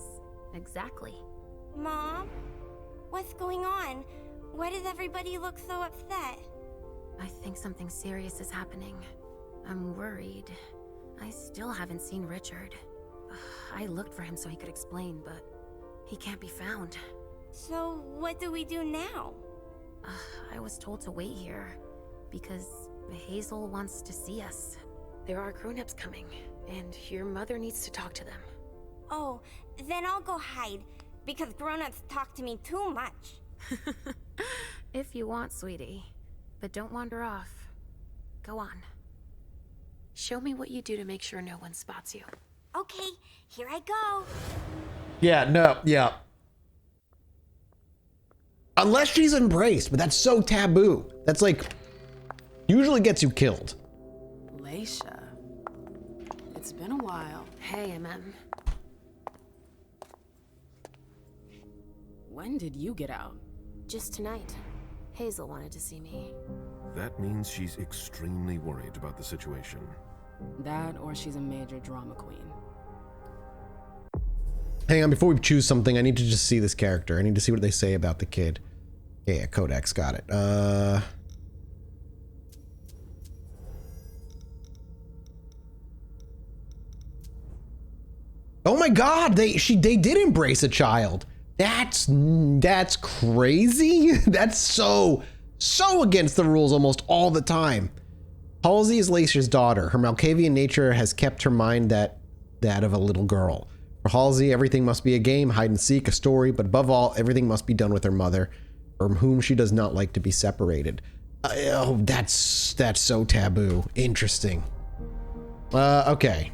exactly. Mom, what's going on? Why does everybody look so upset? I think something serious is happening. I'm worried. I still haven't seen Richard. I looked for him so he could explain, but he can't be found. So what do we do now? I was told to wait here because Hazel wants to see us. There are grown-ups coming, and your mother needs to talk to them. Oh, then I'll go hide, because grown-ups talk to me too much. If you want, sweetie. But don't wander off. Go on. Show me what you do to make sure no one spots you. Okay, here I go. Yeah. Unless she's embraced, but that's so taboo. That's like, usually gets you killed. Laisha, it's been a while. Hey, mmmm. When did you get out? Just tonight. Hazel wanted to see me. That means she's extremely worried about the situation. That, or she's a major drama queen. Hang on, before we choose something, I need to just see this character. I need to see what they say about the kid. Yeah, Codex, got it. Oh my God, they did embrace a child. That's crazy. That's so against the rules almost all the time. Halsey is Lacey's daughter. Her Malkavian nature has kept her mind that of a little girl. For Halsey, everything must be a game, hide and seek, a story, but above all, everything must be done with her mother, from whom she does not like to be separated. Oh, that's so taboo. Interesting. Okay.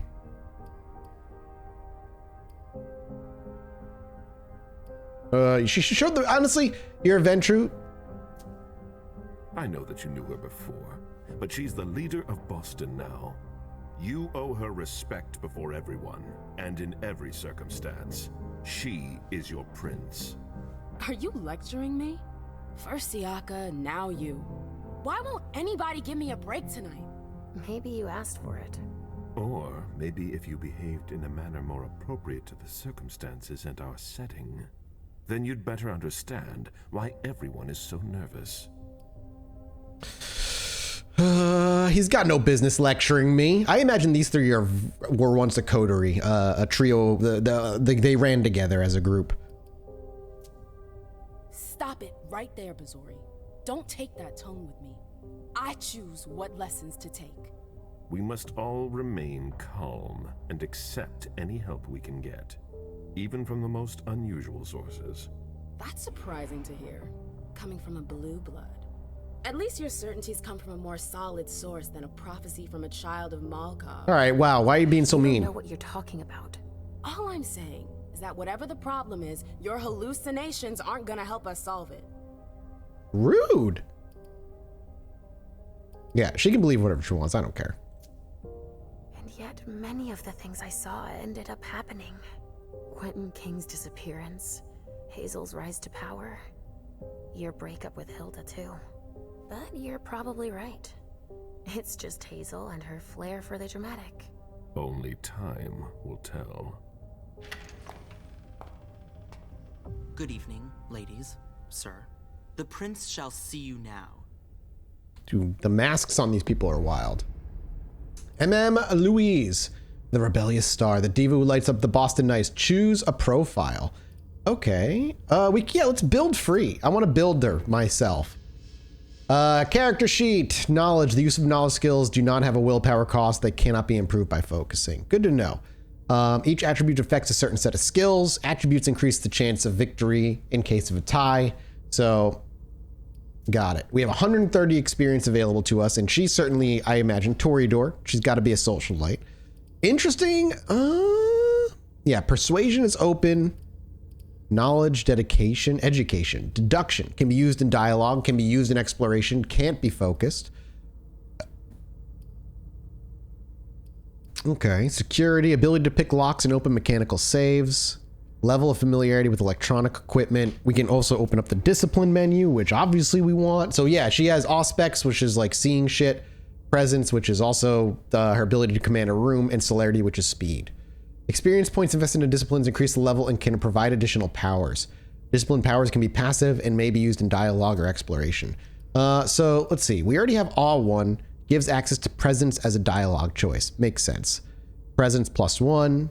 She showed the, honestly, your Ventru. I know that you knew her before, but she's the leader of Boston now. You owe her respect before everyone, and in every circumstance. She is your prince. Are you lecturing me? First Siaka, now you. Why won't anybody give me a break tonight? Maybe you asked for it. Or maybe if you behaved in a manner more appropriate to the circumstances and our setting, then you'd better understand why everyone is so nervous. He's got no business lecturing me. I imagine these three were once a coterie, a trio. They ran together as a group. Stop it right there, Bazori. Don't take that tone with me. I choose what lessons to take. We must all remain calm and accept any help we can get, even from the most unusual sources. That's surprising to hear, coming from a blue blood. At least your certainties come from a more solid source than a prophecy from a child of Malkov. All right, wow, why are you being so mean? I don't know what you're talking about. All I'm saying is that whatever the problem is, your hallucinations aren't gonna help us solve it. Rude. Yeah, she can believe whatever she wants. I don't care. And yet, many of the things I saw ended up happening. Quentin King's disappearance, Hazel's rise to power, your breakup with Hilda too. But you're probably right. It's just Hazel and her flair for the dramatic. Only time will tell. Good evening, ladies, sir. The prince shall see you now. Dude, the masks on these people are wild. Louise, the rebellious star, the diva who lights up the Boston Knights. Choose a profile. Okay. Let's build free. I want to build her myself. Character sheet. Knowledge. The use of knowledge skills do not have a willpower cost. They cannot be improved by focusing. Good to know. Each attribute affects a certain set of skills. Attributes increase the chance of victory in case of a tie. So, got it. We have 130 experience available to us, and she's certainly, I imagine, Toreador. She's got to be a socialite. Interesting. Yeah, persuasion is open. Knowledge, dedication, education, deduction can be used in dialogue, can be used in exploration, can't be focused. Okay, security, ability to pick locks and open mechanical saves, level of familiarity with electronic equipment. We can also open up the discipline menu, which obviously we want. So yeah, she has auspex, which is like seeing shit, presence, which is also her ability to command a room, and celerity, which is speed. Experience points invested in disciplines increase the level and can provide additional powers. Discipline powers can be passive and may be used in dialogue or exploration. So let's see. We already have Awe 1. Gives access to presence as a dialogue choice. Makes sense. Presence +1.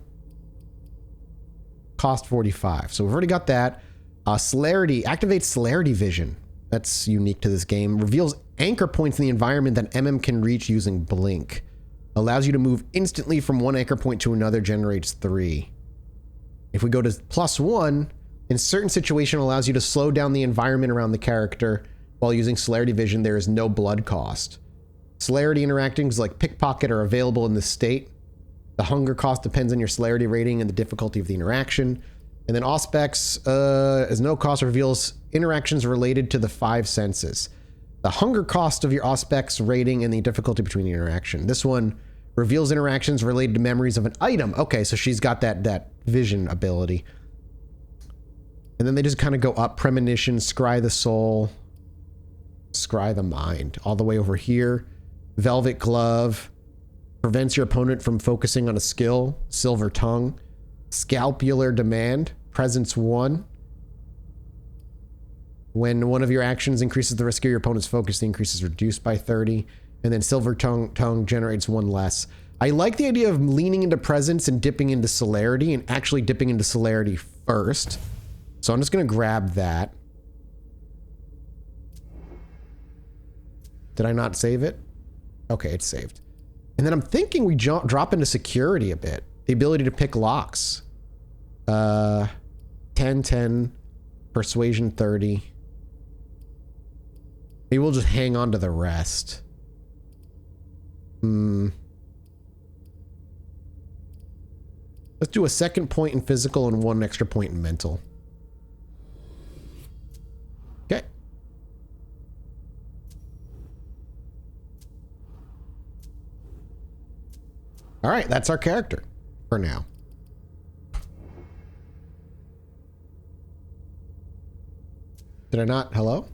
Cost 45. So we've already got that. Celerity. Activates celerity vision. That's unique to this game. Reveals anchor points in the environment that MM can reach using blink. Allows you to move instantly from one anchor point to another, generates 3. If we go to +1, in certain situation allows you to slow down the environment around the character while using celerity vision. There is no blood cost. Celerity interactions like pickpocket are available in this state. The hunger cost depends on your celerity rating and the difficulty of the interaction. And then Auspex, as no cost, reveals interactions related to the 5 senses. The hunger cost of your Auspex rating and the difficulty between the interaction. This one reveals interactions related to memories of an item. Okay, so she's got that vision ability. And then they just kind of go up. Premonition, Scry the soul, Scry the mind. All the way over here. Velvet glove. Prevents your opponent from focusing on a skill. Silver tongue. Scapular demand. Presence 1. When one of your actions increases the risk of your opponent's focus, the increase is reduced by 30. And then Silver Tongue generates 1 less. I like the idea of leaning into presence and dipping into celerity, and actually dipping into celerity first. So I'm just going to grab that. Did I not save it? Okay, it's saved. And then I'm thinking we drop into security a bit. The ability to pick locks. 10, 10, persuasion 30. Maybe we'll just hang on to the rest. Let's do a second point in physical and one extra point in mental. Okay. All right, that's our character for now. Did I not? Hello?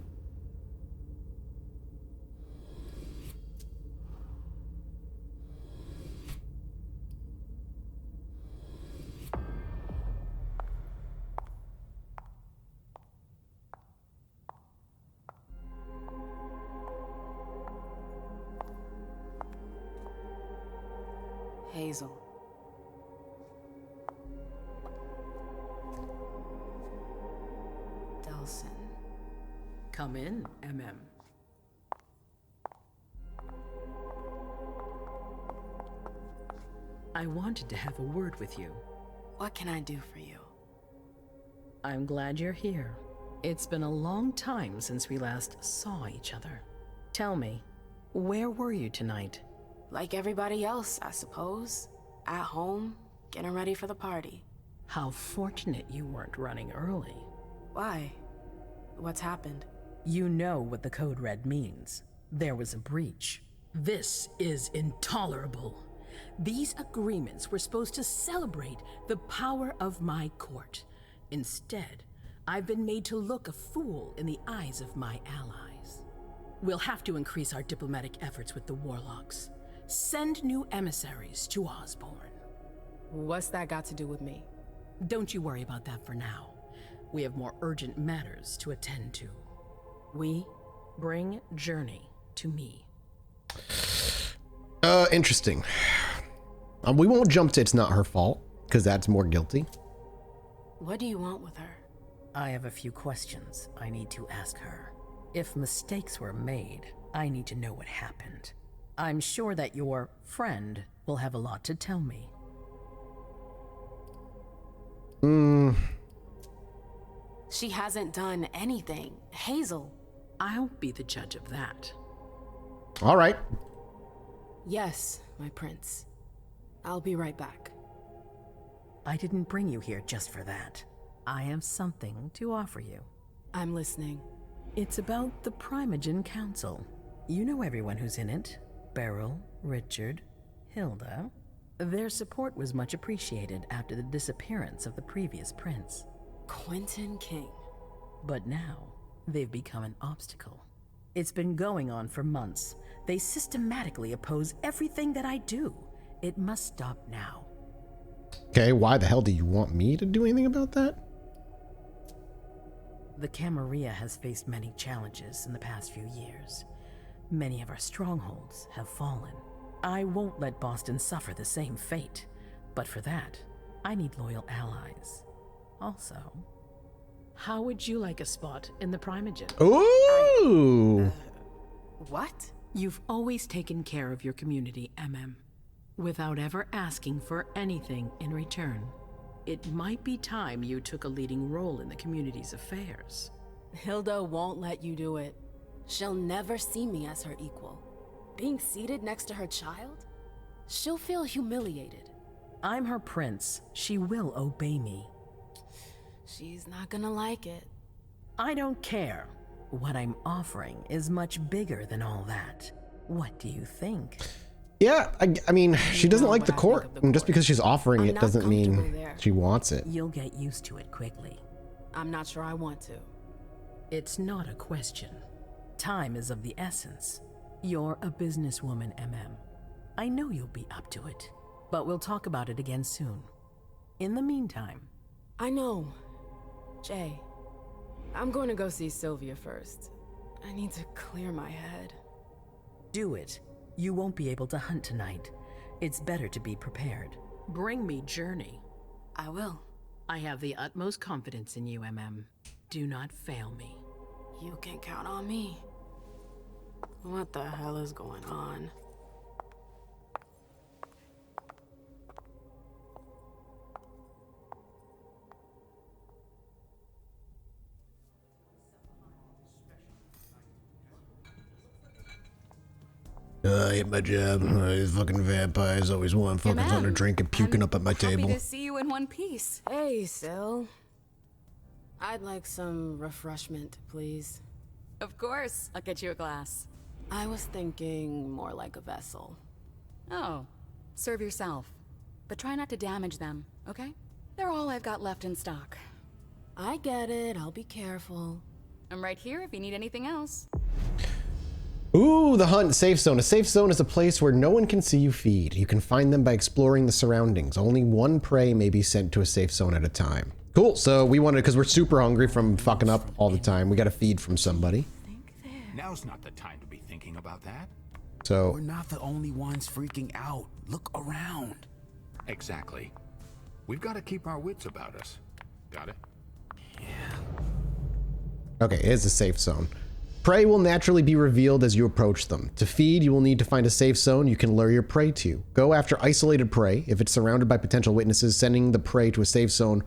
Hazel. Delsin. Come in, MM. I wanted to have a word with you. What can I do for you? I'm glad you're here. It's been a long time since we last saw each other. Tell me, where were you tonight? Like everybody else, I suppose. At home, getting ready for the party. How fortunate you weren't running early. Why? What's happened? You know what the Code Red means. There was a breach. This is intolerable. These agreements were supposed to celebrate the power of my court. Instead, I've been made to look a fool in the eyes of my allies. We'll have to increase our diplomatic efforts with the Warlocks. Send new emissaries to Osborne. What's that got to do with me? Don't you worry about that for now. We have more urgent matters to attend to. We bring Journey to me. Interesting. We won't jump to it's not her fault, because that's more guilty. What do you want with her? I have a few questions I need to ask her. If mistakes were made, I need to know what happened. I'm sure that your friend will have a lot to tell me. She hasn't done anything. Hazel. I'll be the judge of that. All right. Yes, my prince. I'll be right back. I didn't bring you here just for that. I have something to offer you. I'm listening. It's about the Primogen Council. You know everyone who's in it. Beryl, Richard, Hilda. Their support was much appreciated after the disappearance of the previous prince. Quentin King. But now, they've become an obstacle. It's been going on for months. They systematically oppose everything that I do. It must stop now. Okay, why the hell do you want me to do anything about that? The Camarilla has faced many challenges in the past few years. Many of our strongholds have fallen. I won't let Boston suffer the same fate. But for that, I need loyal allies. Also, how would you like a spot in the Primogen? Ooh! What? You've always taken care of your community, MM, without ever asking for anything in return. It might be time you took a leading role in the community's affairs. Hilda won't let you do it. She'll never see me as her equal. Being seated next to her child? She'll feel humiliated. I'm her prince. She will obey me. She's not gonna like it. I don't care. What I'm offering is much bigger than all that. What do you think? Yeah, I mean, she doesn't like the court. And just because she's offering it doesn't mean she wants it. You'll get used to it quickly. I'm not sure I want to. It's not a question. Time is of the essence. You're a businesswoman, MM. I know you'll be up to it. But we'll talk about it again soon. In the meantime... I know. Jay, I'm going to go see Sylvia first. I need to clear my head. Do it. You won't be able to hunt tonight. It's better to be prepared. Bring me Journey. I will. I have the utmost confidence in you, MM. Do not fail me. You can count on me. What the hell is going on? I hate my job. These fucking vampires always want fucking something to drink and puking up at my table. Happy to see you in one piece. Hey, Sil. I'd like some refreshment, please. Of course. I'll get you a glass. I was thinking more like a vessel. Oh, serve yourself. But try not to damage them, okay? They're all I've got left in stock. I get it. I'll be careful. I'm right here if you need anything else. Ooh, the hunt safe zone. A safe zone is a place where no one can see you feed. You can find them by exploring the surroundings. Only one prey may be sent to a safe zone at a time. Cool, so we wanted, because we're super hungry from fucking up all the time, we gotta feed from somebody. Now's not the time to be thinking about that. So we're not the only ones freaking out. Look around. Exactly. We've got to keep our wits about us. Got it? okay, here's the safe zone. Prey will naturally be revealed as you approach them. To feed, you will need to find a safe zone you can lure your prey to. Go after isolated prey. If it's surrounded by potential witnesses, sending the prey to a safe zone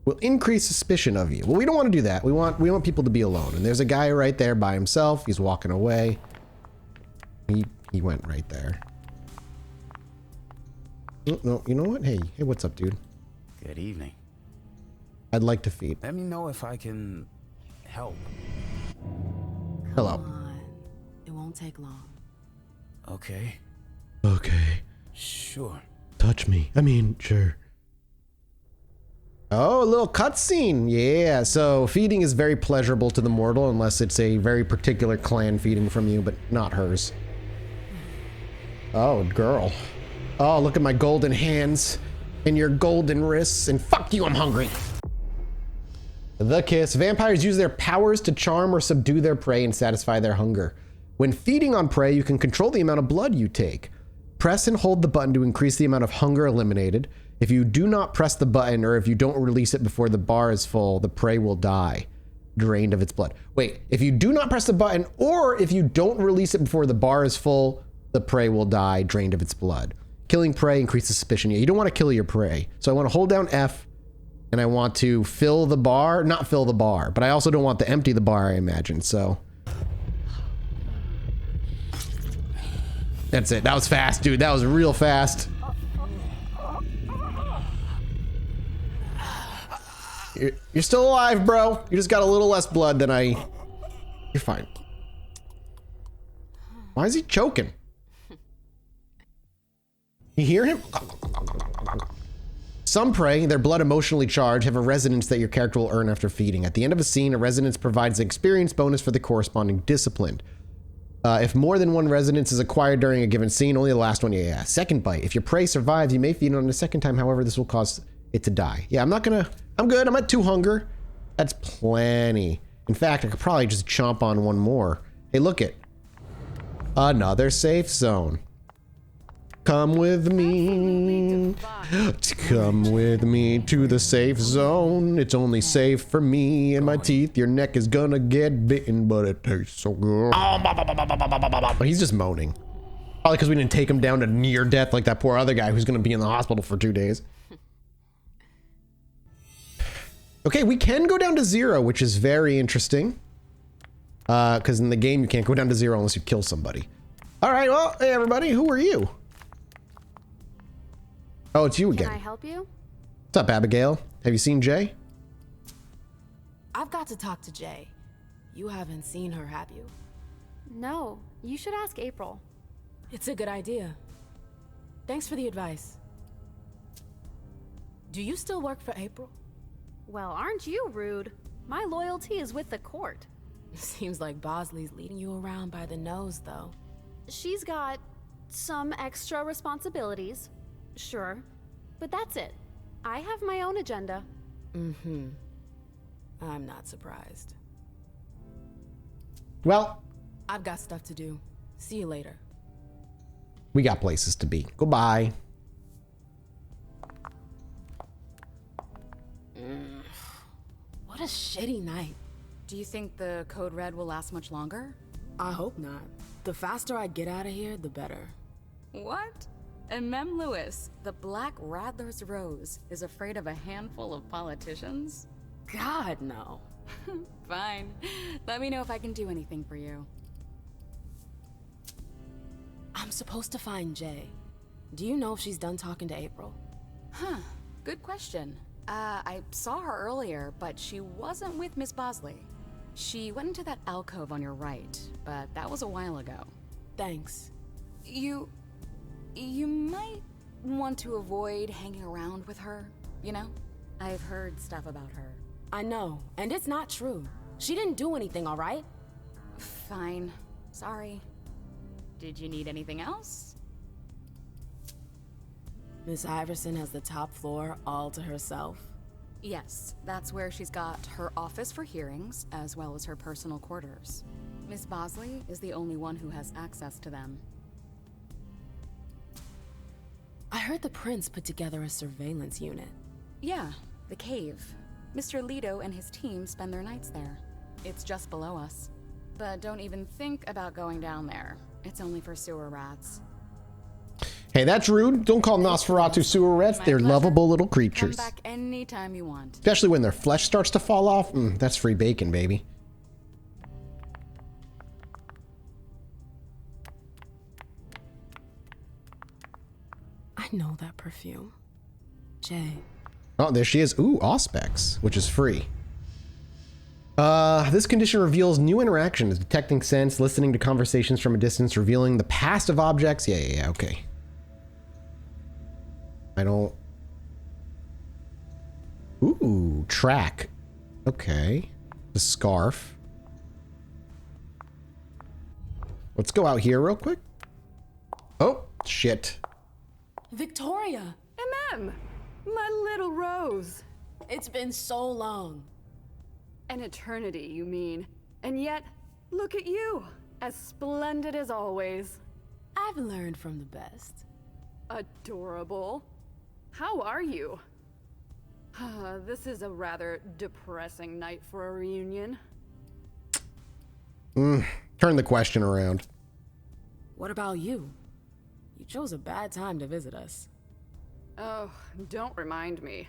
will increase suspicion of you. Well, we don't want to do that. We want people to be alone. And there's a guy right there by himself. He's walking away. He went right there. Oh, no, you know what? Hey, what's up, dude? Good evening. I'd like to feed. Let me know if I can help. Hello. Come on. It won't take long. Okay. Okay. Sure. Touch me. I mean, sure. Oh, a little cutscene. Yeah, so feeding is very pleasurable to the mortal unless it's a very particular clan feeding from you, but not hers. Oh, girl. Oh, look at my golden hands and your golden wrists, and fuck you, I'm hungry. The kiss. Vampires use their powers to charm or subdue their prey and satisfy their hunger. When feeding on prey, you can control the amount of blood you take. Press and hold the button to increase the amount of hunger eliminated. If you do not press the button, or if you don't release it before the bar is full, the prey will die, drained of its blood. Wait, if you do not press the button, or if you don't release it before the bar is full, the prey will die, drained of its blood. Killing prey increases suspicion. Yeah, you don't want to kill your prey. So I want to hold down F, and I want to fill the bar, not fill the bar, but I also don't want to empty the bar, I imagine, so. That's it. That was fast, dude. That was real fast. You're still alive, bro. You just got a little less blood than I... You're fine. Why is he choking? You hear him? Some prey, their blood emotionally charged, have a resonance that your character will earn after feeding. At the end of a scene, a resonance provides an experience bonus for the corresponding discipline. If more than one resonance is acquired during a given scene, only the last one, yeah. Second bite. If your prey survives, you may feed on it a second time. However, this will cause it to die. Yeah, I'm good. I'm at 2 hunger. That's plenty. In fact, I could probably just chomp on one more. Hey, look it. Another safe zone. Come with me. Come with me to the safe zone. It's only safe for me and my teeth. Your neck is gonna get bitten, but it tastes so good. He's just moaning. Probably because we didn't take him down to near death like that poor other guy who's gonna be in the hospital for 2 days. Okay, we can go down to 0, which is very interesting. Because in the game, you can't go down to 0 unless you kill somebody. All right, well, hey, everybody, who are you? Oh, it's you again. Can I help you? What's up, Abigail? Have you seen Jay? I've got to talk to Jay. You haven't seen her, have you? No, you should ask April. It's a good idea. Thanks for the advice. Do you still work for April? Well, aren't you rude? My loyalty is with the court. Seems like Bosley's leading you around by the nose, though. She's got some extra responsibilities, sure, but that's it. I have my own agenda. Mm-hmm. I'm not surprised. Well, I've got stuff to do. See you later. We got places to be. Goodbye. What a shitty night. Do you think the Code Red will last much longer? I hope not. The faster I get out of here, the better. What? mmmm Lewis, the Black Rattler's Rose, is afraid of a handful of politicians? God, no. Fine. Let me know if I can do anything for you. I'm supposed to find Jay. Do you know if she's done talking to April? Huh, good question. I saw her earlier, but she wasn't with Miss Bosley. She went into that alcove on your right, but that was a while ago. Thanks. You might want to avoid hanging around with her, you know? I've heard stuff about her. I know, and it's not true. She didn't do anything, all right? Fine. Sorry. Did you need anything else? Miss Iverson has the top floor all to herself. Yes, that's where she's got her office for hearings, as well as her personal quarters. Miss Bosley is the only one who has access to them. I heard the prince put together a surveillance unit. Yeah, the cave. Mr. Leto and his team spend their nights there. It's just below us. But don't even think about going down there. It's only for sewer rats. Hey, that's rude. Don't call Nosferatu sewer rats. They're lovable little creatures. Come back anytime you want. Especially when their flesh starts to fall off. That's free bacon, baby. I know that perfume. Jay. Oh, there she is. Ooh, Auspex, which is free. This condition reveals new interactions, detecting sense, listening to conversations from a distance, revealing the past of objects. Yeah, okay. I don't... Ooh, track. Okay. The scarf. Let's go out here real quick. Oh, shit. Victoria! MM! My little rose. It's been so long. An eternity, you mean. And yet, look at you. As splendid as always. I've learned from the best. Adorable. How are you? This is a rather depressing night for a reunion. Turn the question around. What about you? You chose a bad time to visit us. Oh, don't remind me.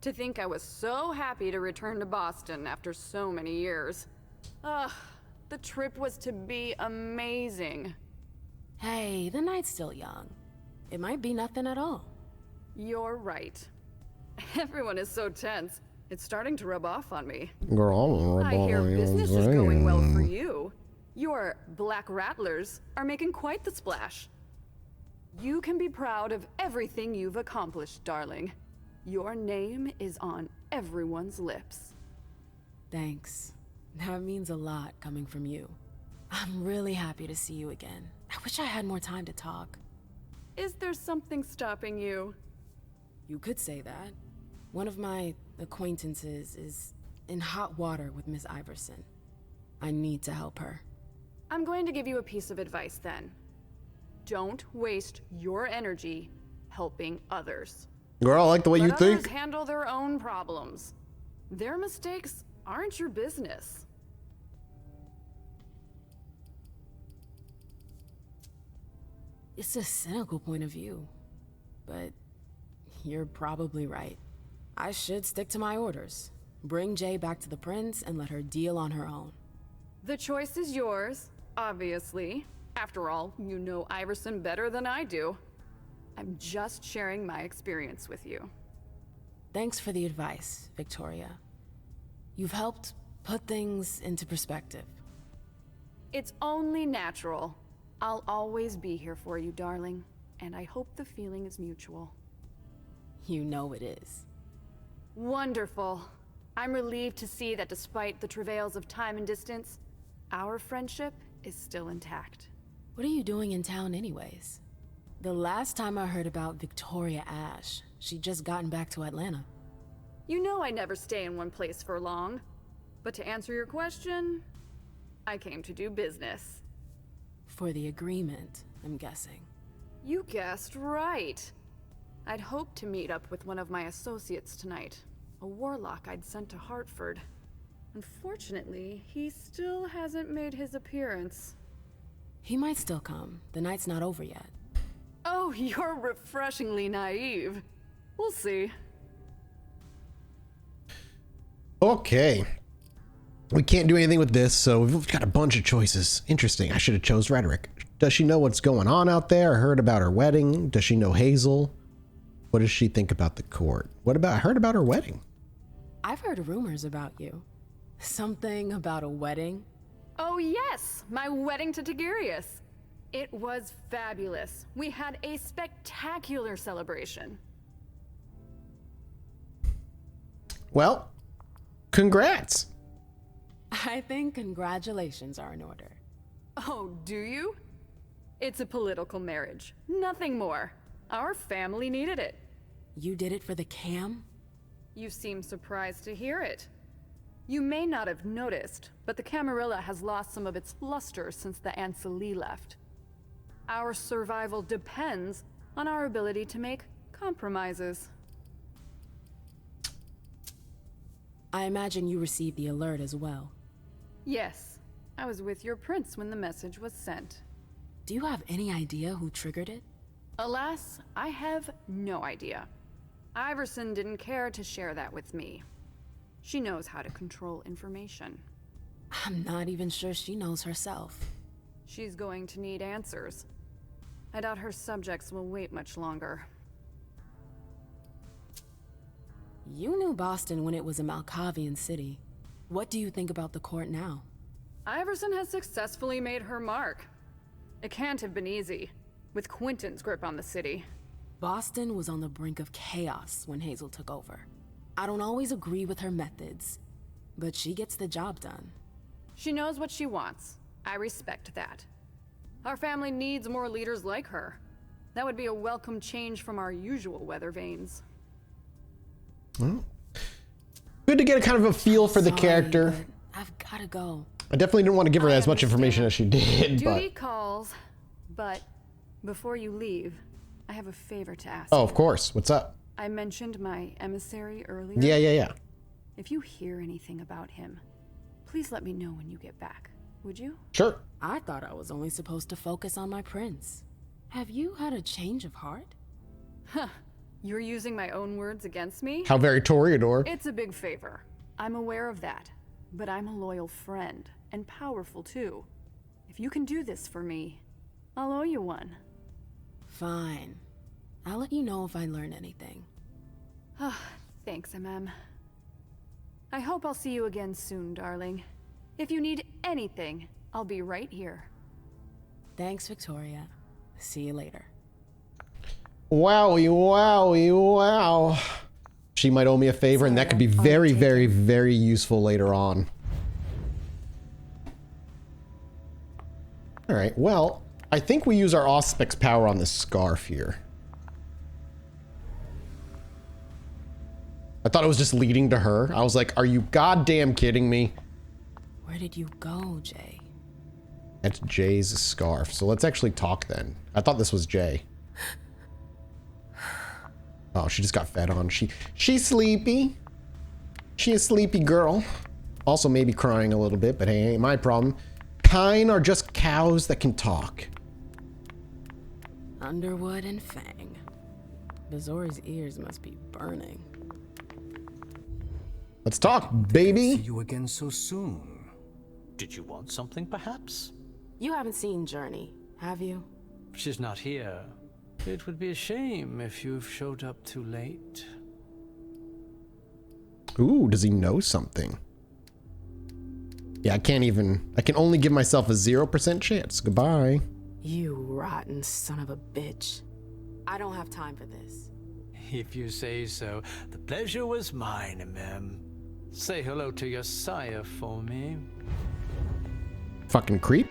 To think I was so happy to return to Boston after so many years. The trip was to be amazing. Hey, the night's still young. It might be nothing at all. You're right. Everyone is so tense. It's starting to rub off on me. Girl, I hear business is going well for you. Your Black Rattlers are making quite the splash. You can be proud of everything you've accomplished, darling. Your name is on everyone's lips. Thanks. That means a lot coming from you. I'm really happy to see you again. I wish I had more time to talk. Is there something stopping you? You could say that. One of my acquaintances is in hot water with Miss Iverson. I need to help her. I'm going to give you a piece of advice then. Don't waste your energy helping others. Girl, I like the way you Let think. others handle their own problems. Their mistakes aren't your business. It's a cynical point of view, but you're probably right. I should stick to my orders. Bring Jay back to the prince and let her deal on her own. The choice is yours, obviously. After all, you know Iverson better than I do. I'm just sharing my experience with you. Thanks for the advice, Victoria. You've helped put things into perspective. It's only natural. I'll always be here for you, darling, and I hope the feeling is mutual. You know it is. Wonderful. I'm relieved to see that despite the travails of time and distance, our friendship is still intact. What are you doing in town anyways? The last time I heard about Victoria Ash, she'd just gotten back to Atlanta. You know I never stay in one place for long. But to answer your question, I came to do business. For the agreement, I'm guessing. You guessed right. I'd hoped to meet up with one of my associates tonight, a warlock I'd sent to Hartford. Unfortunately, he still hasn't made his appearance. He might still come. The night's not over yet. Oh, you're refreshingly naive. We'll see. Okay. We can't do anything with this, so we've got a bunch of choices. Interesting. I should have chose rhetoric. Does she know what's going on out there? I heard about her wedding. Does she know Hazel? What does she think about the court? I heard about her wedding. I've heard rumors about you. Something about a wedding. Oh yes, my wedding to Tigurius. It was fabulous. We had a spectacular celebration. Well, congrats. I think congratulations are in order. Oh, do you? It's a political marriage. Nothing more. Our family needed it. You did it for the cam? You seem surprised to hear it. You may not have noticed, but the Camarilla has lost some of its luster since the Ancili left. Our survival depends on our ability to make compromises. I imagine you received the alert as well. Yes, I was with your prince when the message was sent. Do you have any idea who triggered it? Alas, I have no idea. Iverson didn't care to share that with me. She knows how to control information. I'm not even sure she knows herself. She's going to need answers. I doubt her subjects will wait much longer. You knew Boston when it was a Malkavian city. What do you think about the court now? Iverson has successfully made her mark. It can't have been easy, with Quentin's grip on the city. Boston was on the brink of chaos when Hazel took over. I don't always agree with her methods, but she gets the job done. She knows what she wants. I respect that. Our family needs more leaders like her. That would be a welcome change from our usual weather vanes. Well, good to get a kind of a feel for the character. I've gotta go. I definitely didn't want to give her as much information as she did, but... Duty calls, but before you leave, I have a favor to ask. Oh, of course. What's up? I mentioned my emissary earlier. Yeah. If you hear anything about him, please let me know when you get back, would you? Sure. I thought I was only supposed to focus on my prince. Have you had a change of heart? Huh. You're using my own words against me? How very Toreador. It's a big favor. I'm aware of that. But I'm a loyal friend, and powerful too. If you can do this for me, I'll owe you one. Fine. I'll let you know if I learn anything. Thanks, MM. I hope I'll see you again soon, darling. If you need anything, I'll be right here. Thanks, Victoria. See you later. Wowie, wowie, wow. She might owe me a favor, and that could be very, very, very useful later on. All right, well, I think we use our Auspex power on this scarf here. I thought it was just leading to her. I was like, are you goddamn kidding me? Where did you go, Jay? That's Jay's scarf. So let's actually talk then. I thought this was Jay. Oh, she just got fed on. She's sleepy. She a sleepy girl. Also maybe crying a little bit, but hey, ain't my problem. Kine are just cows that can talk. Underwood and Fang. Bazori's ears must be burning. Let's talk, baby. See you again so soon. Did you want something, perhaps? You haven't seen Journey, have you? She's not here. It would be a shame if you've showed up too late. Ooh, does he know something? Yeah, I can only give myself a 0% chance. Goodbye. You rotten son of a bitch. I don't have time for this. If you say so. The pleasure was mine, mmmm. Say hello to your sire for me. Fucking creep.